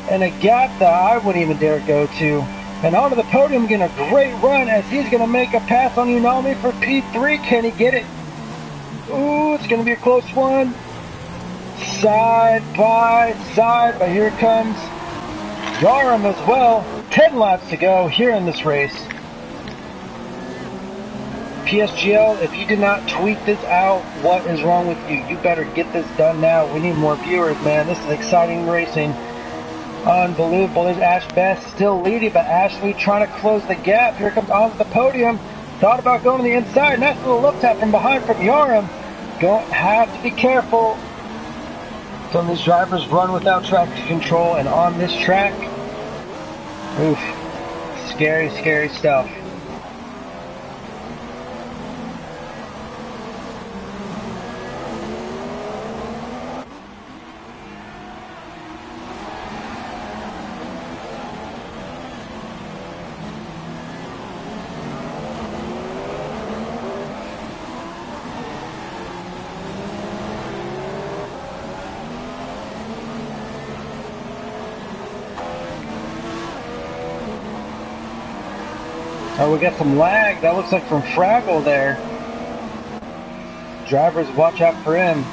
in a gap that I wouldn't even dare go to. And onto the podium, getting a great run as he's going to make a pass on Unami for P3. Can he get it? Ooh, it's going to be a close one. Side by side, but here comes Yarhamm as well. 10 laps to go here in this race. PSGL, if you did not tweet this out, what is wrong with you? You better get this done now. We need more viewers, man. This is exciting racing. Unbelievable. There's Ash Best still leading, but Ashley trying to close the gap. Here comes onto the podium. Thought about going to the inside. Nice little lip tap from behind from Yarhamm. Don't have to be careful. Some of these drivers run without traction control, and on this track, oof, scary, scary stuff. Oh, we got some lag. That looks like from Fraggle there. Drivers, watch out for him.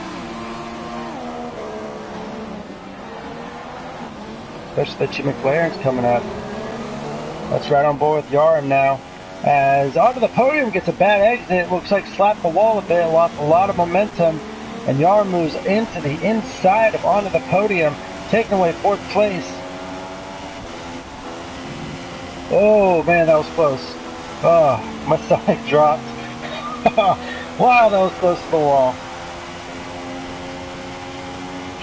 Especially the 2 McLarens coming up. That's right on board with Yarhamm now. As onto the podium gets a bad exit. Looks like slapped the wall a bit. Lost a lot of momentum. And Yarhamm moves into the inside of onto the podium, taking away 4th place. Oh man, that was close. Oh, my stomach dropped. Wow, that was close to the wall.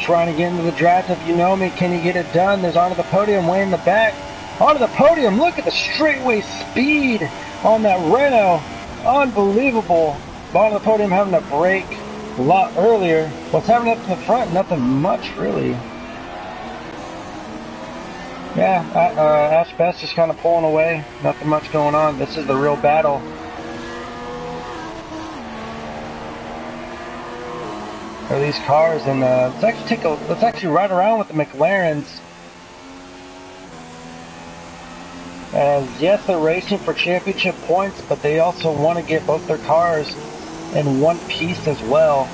Trying to get into the draft of Unomi. Can he get it done? There's onto the podium, way in the back. Onto the podium, look at the straightaway speed on that Renault. Unbelievable. Onto the podium, having a break. a lot earlier. What's happening up in the front? Nothing much, really. Yeah, Ash Best just kind of pulling away. Nothing much going on. This is the real battle. Are these cars? And let's actually ride around with the McLarens. As yes, they're racing for championship points, but they also want to get both their cars in one piece as well.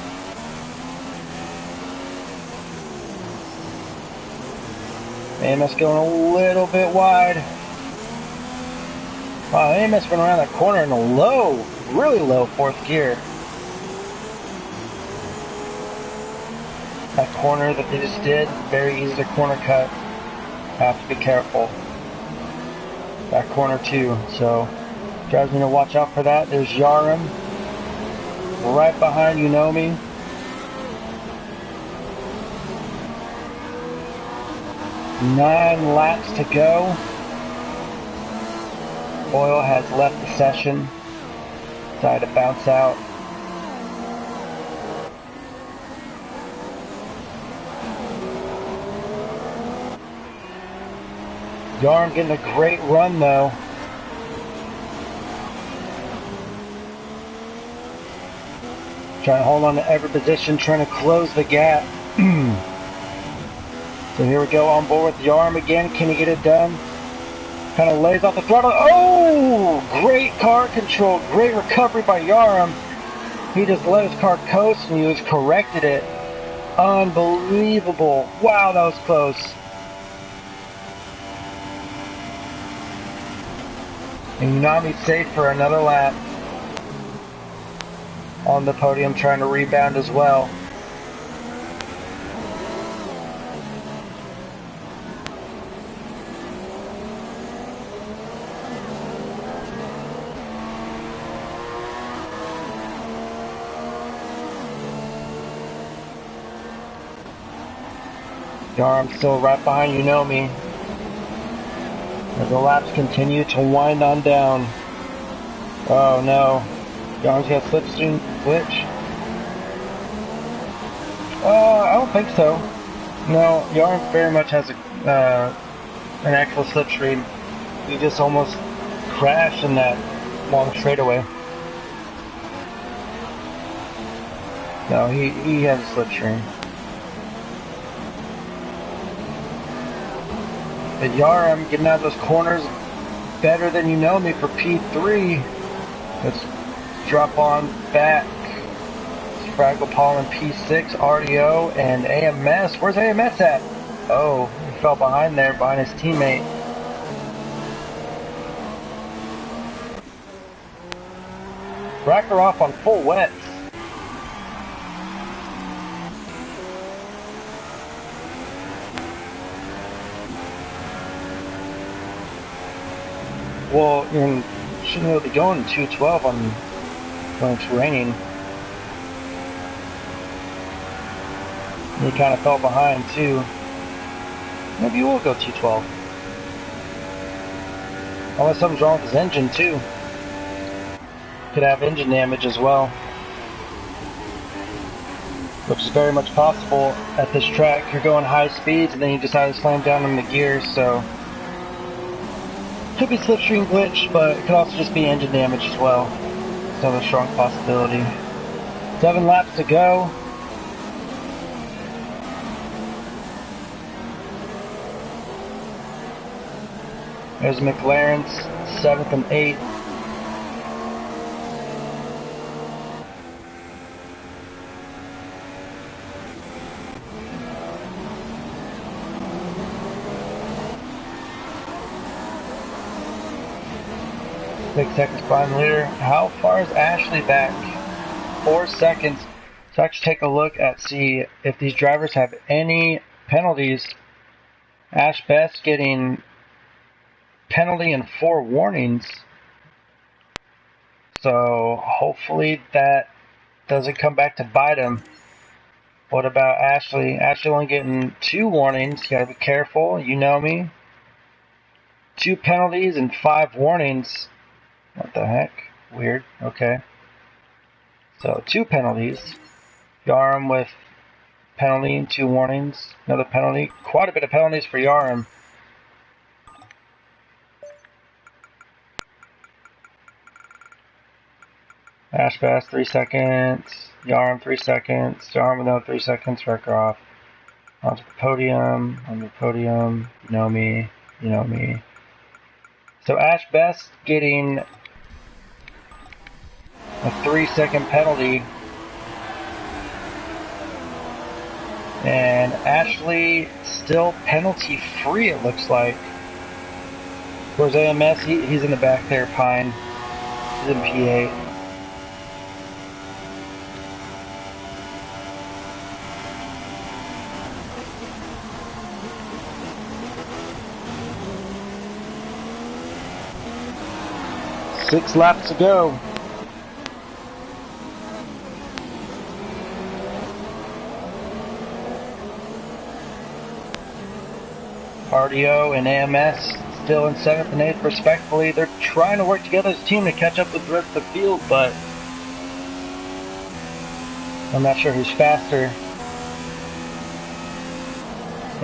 AMS going a little bit wide. Wow, AMS went around that corner in a low, really low fourth gear. That corner that they just did, very easy to corner cut. Have to be careful. That corner too, so drivers need to watch out for that. There's Yarhamm, right behind Unomi. Nine laps to go. Oil has left the session. Decided to bounce out. Yarhamm getting a great run though. Trying to hold on to every position, trying to close the gap. So here we go, on board with Yarhamm again. Can he get it done? Kind of lays off the throttle. Oh! Great car control. Great recovery by Yarhamm. He just let his car coast and he just corrected it. Unbelievable. Wow, that was close. And Unami's safe for another lap. On the podium, trying to rebound as well. Yarhamm still right behind Unomi. As the laps continue to wind on down. Oh no. Yarhamm's got slipstream glitch. I don't think so. No, Yarhamm very much has an actual slipstream. He just almost crashed in that long straightaway. No, he has a slipstream. But Yarhamm getting out of those corners better than Unomi for P3. Let's drop on back. It's Fragglepaul in P6, RDO, and AMS. Where's AMS at? Oh, he fell behind there, behind his teammate. Racker off on full wets. Well, you shouldn't really be going 212 when it's raining. He kind of fell behind too. Maybe you will go 212. Unless something's wrong with his engine too. Could have engine damage as well. Which is very much possible at this track. You're going high speeds and then you decide to slam down on the gears, so could be slipstream glitch, but it could also just be engine damage as well. It's another strong possibility. 7 laps to go. There's McLaren's 7th and 8th. Six seconds behind the leader. How far is Ashley back? 4 seconds. So actually take a look at see if these drivers have any penalties. Ash Best getting penalty and 4 warnings. So hopefully that doesn't come back to bite him. What about Ashley? Ashley only getting 2 warnings. You gotta be careful. You know me. 2 penalties and 5 warnings. What the heck? Weird. Okay. So 2 penalties. Yarhamm with penalty and 2 warnings. Another penalty. Quite a bit of penalties for Yarhamm. Ashbass 3 seconds. Yarhamm 3 seconds. Yarhamm with another 3 seconds. Wrecker off. Onto the podium. On the podium. You know me. You know me. So Ashbass getting a 3-second penalty. And Ashley still penalty free, it looks like. Whereas AMS, he's in the back there, Pine. He's in P8. Six laps to go. RDO and AMS still in 7th and 8th respectively. They're trying to work together as a team to catch up with the rest of the field, but I'm not sure who's faster.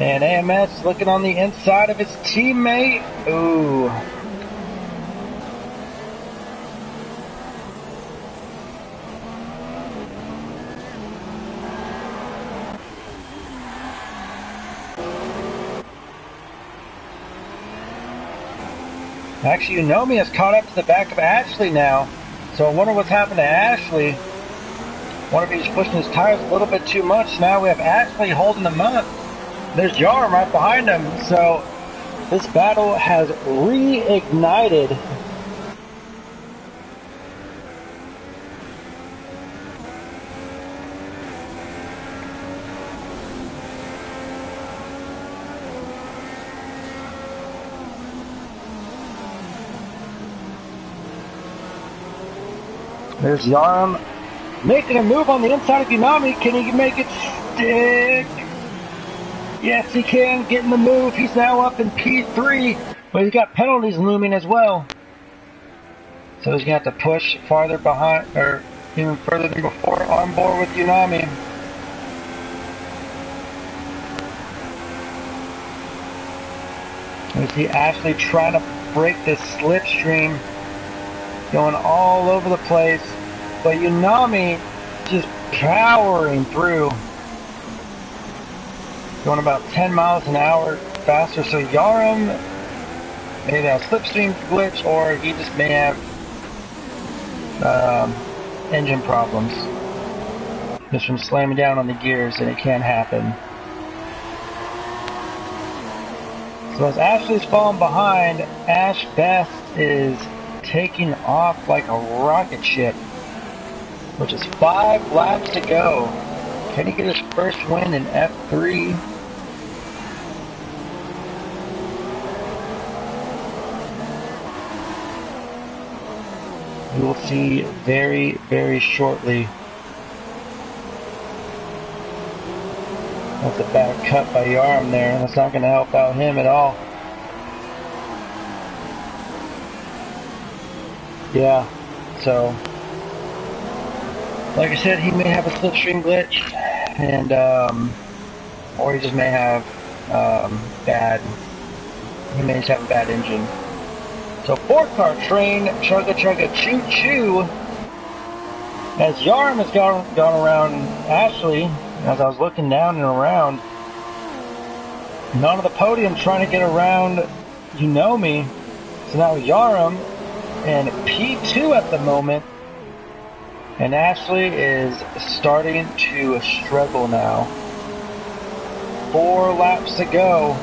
And AMS looking on the inside of his teammate. Ooh. Actually, Unomi has caught up to the back of Ashley now. So I wonder what's happened to Ashley. I wonder if he's pushing his tires a little bit too much. Now we have Ashley holding them up. There's Yarhamm right behind him. So this battle has reignited. There's Yarhamm making a move on the inside of Unami. Can he make it stick? Yes, he can. Getting the move. He's now up in P3, but he's got penalties looming as well. So he's going to have to push farther behind, or even further than before, on board with Unami. We see Ashley trying to break this slipstream, going all over the place, but Unami just powering through, going about 10 miles an hour faster. So Yarhamm may have a slipstream glitch, or he just may have engine problems just from slamming down on the gears, and it can happen. So as Ashley's falling behind, Ash Best is taking off like a rocket ship, which is 5 laps to go. Can he get his first win in F3? We will see very, very shortly. That's a bad cut by Yarhamm there. That's not going to help out him at all. Yeah, so like I said, he may have a slipstream glitch, and or he just may have he may just have a bad engine. So 4-car train, chugga chugga choo choo, as Yarhamm has gone around Ashley. As I was looking down and around, and onto the podium trying to get around Unomi. So now Yarhamm in P2 at the moment, and Ashley is starting to struggle now. 4 laps to go.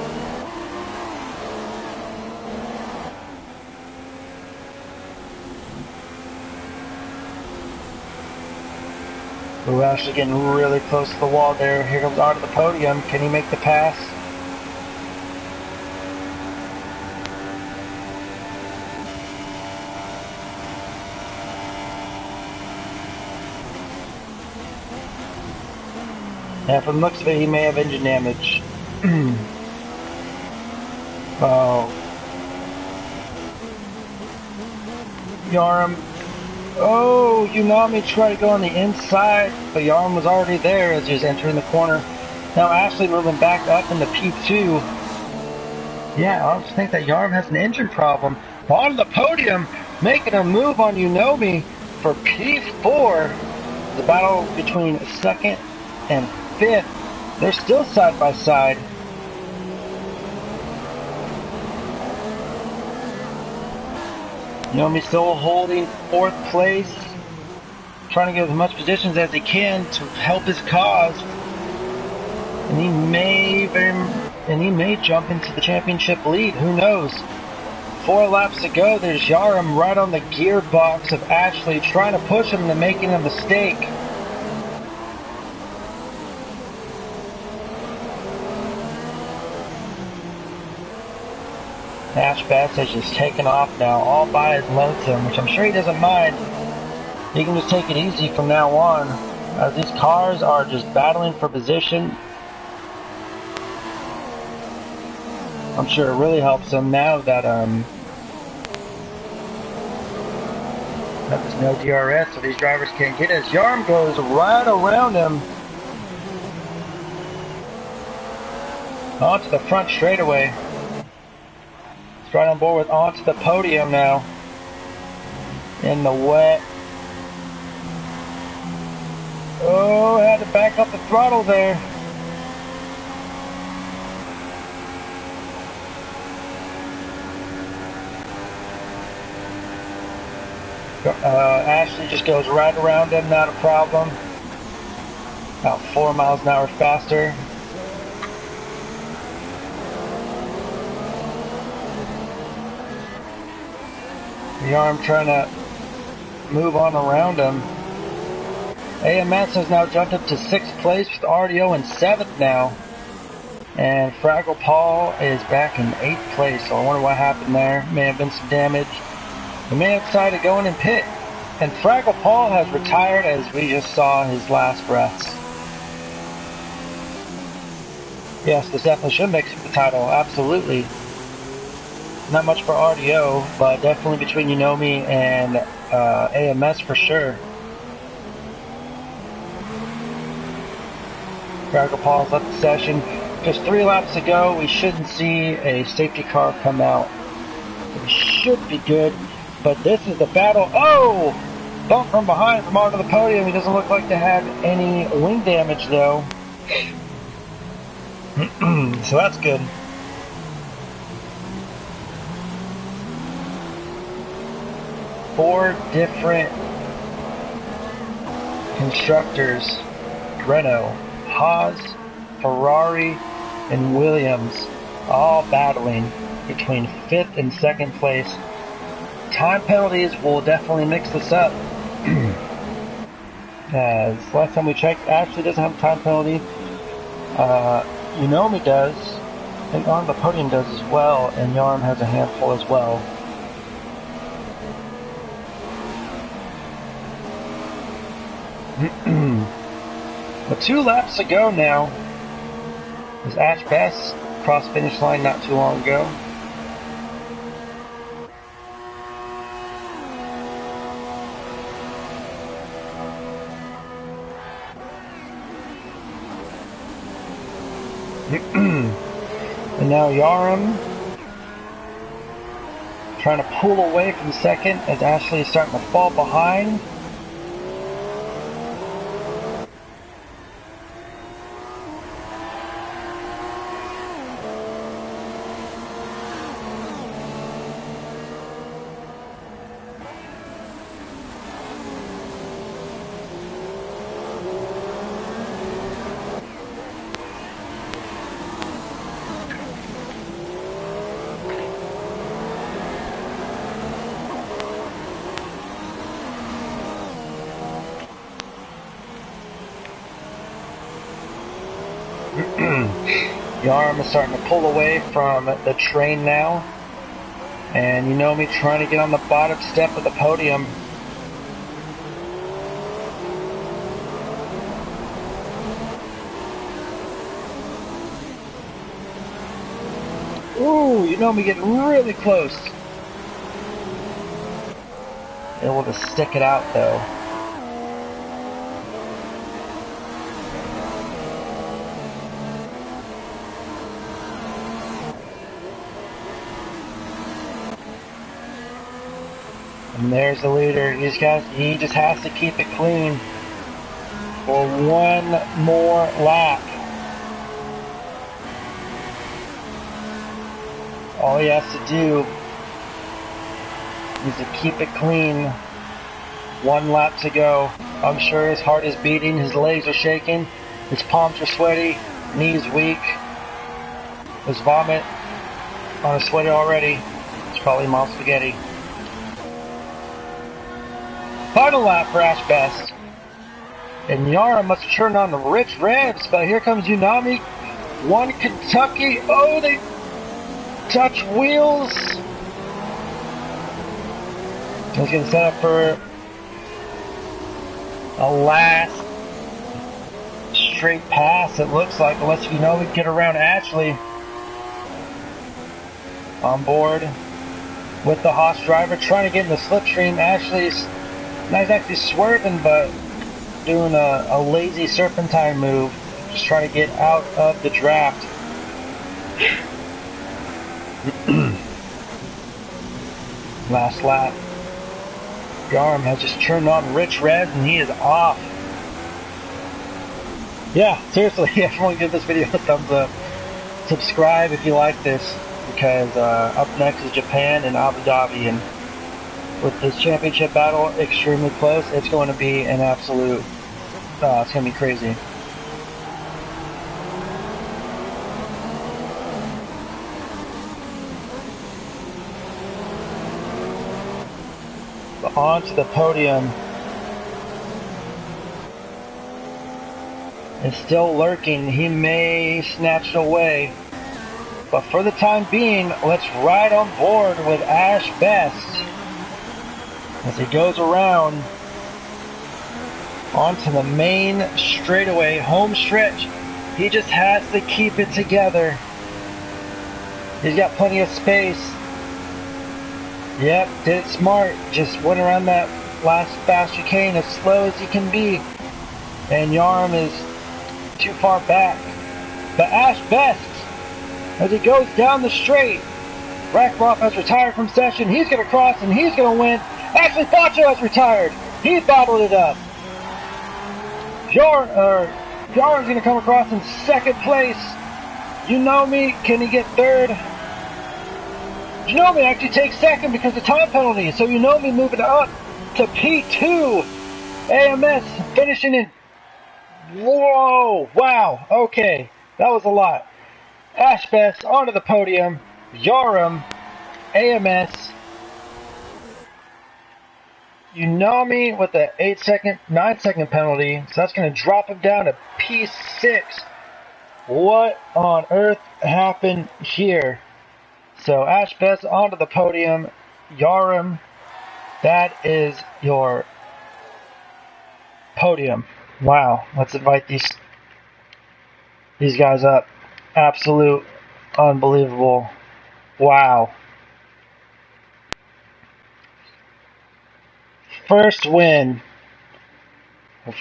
We're actually getting really close to the wall there. Here comes onto the podium. Can he make the pass? And from the looks of it, he may have engine damage. Oh. Yarhamm Oh, Unami tried to go on the inside, but Yarm was already there as he was entering the corner. Now Ashley moving back up into P2. Yeah, I just think that Yarm has an engine problem. On the podium, making a move on Unomi for P4. The battle between second and fifth. They're still side by side. Unomi still holding fourth place, trying to get as much positions as he can to help his cause. And he may jump into the championship lead. Who knows? 4 laps to go. There's Yarhamm right on the gearbox of Ashley, trying to push him into making a mistake. Ash Bass has just taken off now, all by his lonesome, which I'm sure he doesn't mind. He can just take it easy from now on, as these cars are just battling for position. I'm sure it really helps him now that there's no DRS, so these drivers can't get it. As Yarm goes right around him onto the front straightaway. He's right on board with onto the podium now. In the wet. Oh, had to back up the throttle there. Ashley just goes right around him, not a problem. About 4 miles an hour faster. Yarm trying to move on around him. AMS has now jumped up to 6th place with RDO in 7th now. And Fragglepaul is back in 8th place, so I wonder what happened there. May have been some damage. He may have decided to go in and pit. And Fragglepaul has retired, as we just saw his last breaths. Yes, this definitely should make the title, absolutely. Not much for RDO, but definitely between Unomi and AMS for sure. Fragglepaul's left the session. Just 3 laps to go. We shouldn't see a safety car come out. We should be good. But this is the battle. Oh! Bump from behind from onto the podium. He doesn't look like to have any wing damage though. So that's good. Four different constructors. Renault, Haas, Ferrari, and Williams all battling between 5th and 2nd place. Time penalties will definitely mix this up. As last time we checked, Ashley doesn't have a time penalty. Unomi does. I think on the podium does as well, and Yarm has a handful as well. But 2 laps to go now. As Ash Bass crossed finish line not too long ago. And now Yarhamm trying to pull away from second as Ashley is starting to fall behind. Yarhamm is starting to pull away from the train now. And Unomi trying to get on the bottom step of the podium. Ooh, Unomi getting really close. able to stick it out though. And there's the leader. He just has to keep it clean for one more lap. All he has to do is to keep it clean. One lap to go. I'm sure his heart is beating, his legs are shaking, his palms are sweaty, knees weak. His vomit on his sweater already. It's probably mom spaghetti. Final lap for Ash Best. And Yara must turn on the rich revs, but here comes UnomiWonKentucky. Oh, they touch wheels. He's going to set up for a last straight pass, it looks like, unless we get around Ashley. On board with the Haas driver, trying to get in the slipstream. Ashley's not exactly swerving, but doing a lazy serpentine move, just trying to get out of the draft. Last lap. Yarhamm has just turned on rich red and he is off. Yeah, seriously, everyone give this video a thumbs up. Subscribe if you like this, because up next is Japan and Abu Dhabi, and with this championship battle extremely close, it's going to be an absolute, it's going to be crazy. But on to the podium is still lurking. He may snatch it away. But for the time being, let's ride on board with Ash Best as he goes around onto the main straightaway, home stretch. He just has to keep it together. He's got plenty of space. Yep, did it smart. Just went around that last fast chicane as slow as he can be. And Yarhamm is too far back. But Ash Best, as he goes down the straight, Fragglepaul has retired from session. He's going to cross and he's going to win. AshleyBacho has retired. He bottled it up. Yarham's going to come across in second place. Can he get third? Unomi actually takes second because of time penalty. So Unomi moving up to P2. AMS finishing in. Whoa! Wow. Okay. That was a lot. Ash Best onto the podium. Yarhamm, AMS. Unomi with the 9-second penalty. So that's going to drop him down to P6. What on earth happened here? So Ash Best onto the podium. Yarhamm, that is your podium. Wow. Let's invite these guys up. Absolute unbelievable. Wow. First win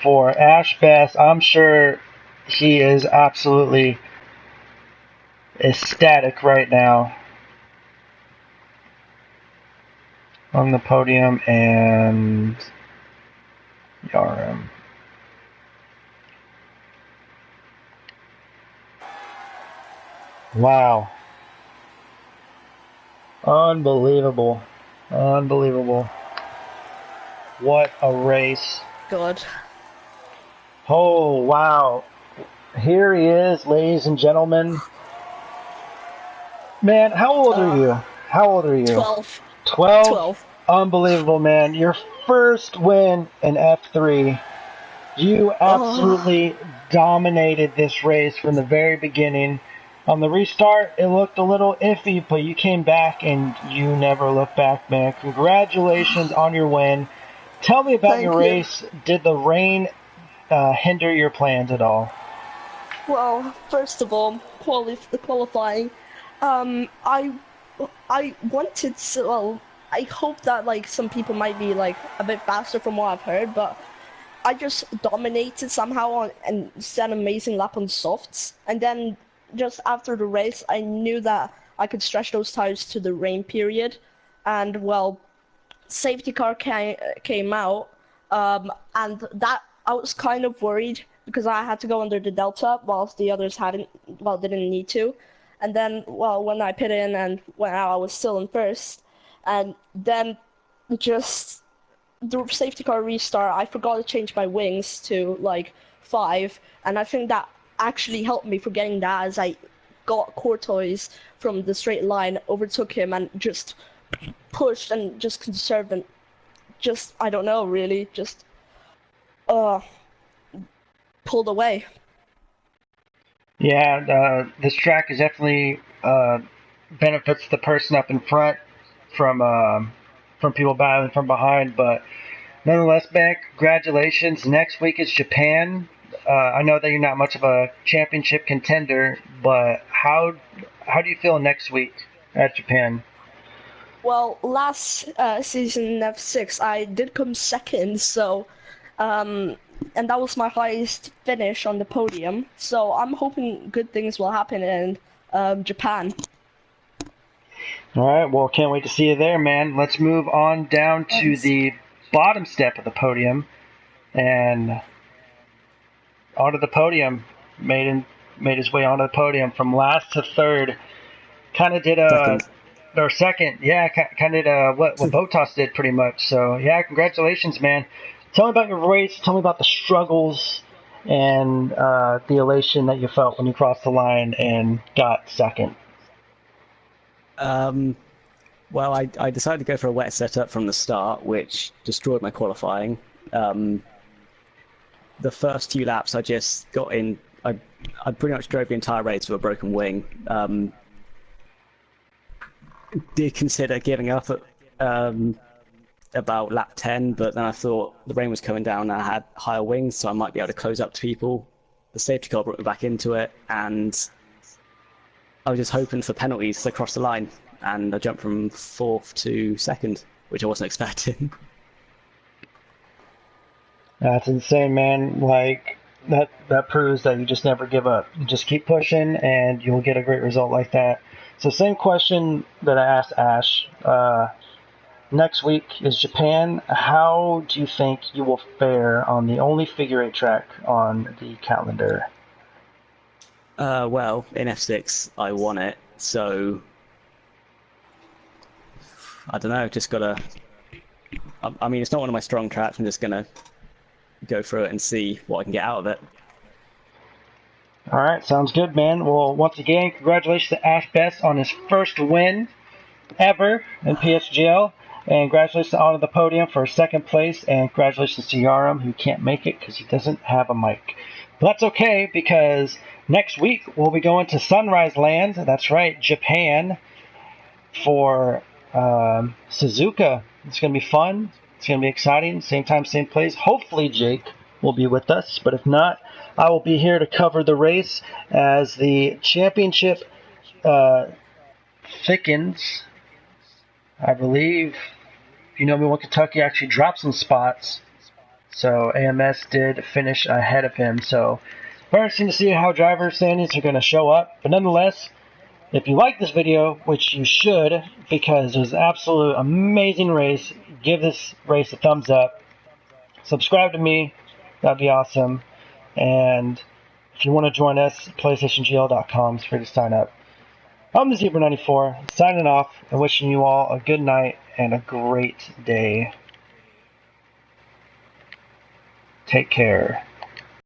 for Ash Best. I'm sure he is absolutely ecstatic right now on the podium. And Yarhamm. Wow. Unbelievable. Unbelievable. What a race. God. Oh, wow. Here he is, ladies and gentlemen. Man, how old are you? How old are you? 12. 12? 12. Unbelievable, man. Your first win in F3. You absolutely dominated this race from the very beginning. On the restart, it looked a little iffy, but you came back and you never looked back, man. Congratulations on your win. Tell me about your race. Did the rain hinder your plans at all? Well, first of all, qualifying. I wanted to, I hope that like some people might be like a bit faster from what I've heard, but I just dominated somehow and set an amazing lap on softs. And then just after the race, I knew that I could stretch those tires to the rain period. And well, safety car came out, and that I was kind of worried because I had to go under the delta whilst the others didn't need to. And then, well, when I pit in and went out, I was still in first. And then just the safety car restart, I forgot to change my wings to like 5, and I think that actually helped me for getting that, as I got Courtois from the straight line, overtook him, and just pushed and just conserved and just, I don't know, really just pulled away. Yeah, this track is definitely benefits the person up in front from people battling from behind. But nonetheless, Ben, congratulations. Next week is Japan. I know that you're not much of a championship contender, but how do you feel next week at Japan? Well, last season in F6, I did come second, so and that was my highest finish on the podium. So I'm hoping good things will happen in Japan. All right, well, can't wait to see you there, man. Let's move on down to the bottom step of the podium, and onto the podium. Made his way onto the podium from last to third. Kind of did second. Yeah, kind of did what Bottas did pretty much. So yeah, congratulations, man. Tell me about your race. Tell me about the struggles and the elation that you felt when you crossed the line and got second. Well, I decided to go for a wet setup from the start, which destroyed my qualifying. The first few laps, I just got in. I pretty much drove the entire race with a broken wing. Did consider giving up at about lap 10, but then I thought the rain was coming down and I had higher wings, so I might be able to close up to people. The safety car brought me back into it, and I was just hoping for penalties to cross the line, and I jumped from 4th to 2nd, which I wasn't expecting. That's insane, man. Like, that proves that you just never give up. You just keep pushing, and you'll get a great result like that. So same question that I asked Ash. Next week is Japan. How do you think you will fare on the only figure 8 track on the calendar? Well, in F6, I won it, so I don't know, just gotta... I mean, it's not one of my strong tracks, I'm just gonna go through it and see what I can get out of it. Alright, sounds good, man. Well, once again, congratulations to Ash Best on his first win ever in PSGL. And congratulations on the podium for second place. And congratulations to yarhamm, who can't make it because he doesn't have a mic. But that's okay, because next week we'll be going to Sunrise Land. That's right, Japan, for Suzuka. It's going to be fun. It's going to be exciting. Same time, same place. Hopefully Jake will be with us. But if not, I will be here to cover the race as the championship thickens. I believe UnomiWonKentucky actually dropped some spots. So AMS did finish ahead of him. So very interesting to see how driver standings are going to show up. But nonetheless, if you like this video, which you should, because it was an absolute amazing race, give this race a thumbs up. Subscribe to me. That'd be awesome. And if you want to join us, PlayStationGL.com is free to sign up. I'm the Zebra94, signing off and wishing you all a good night and a great day. Take care.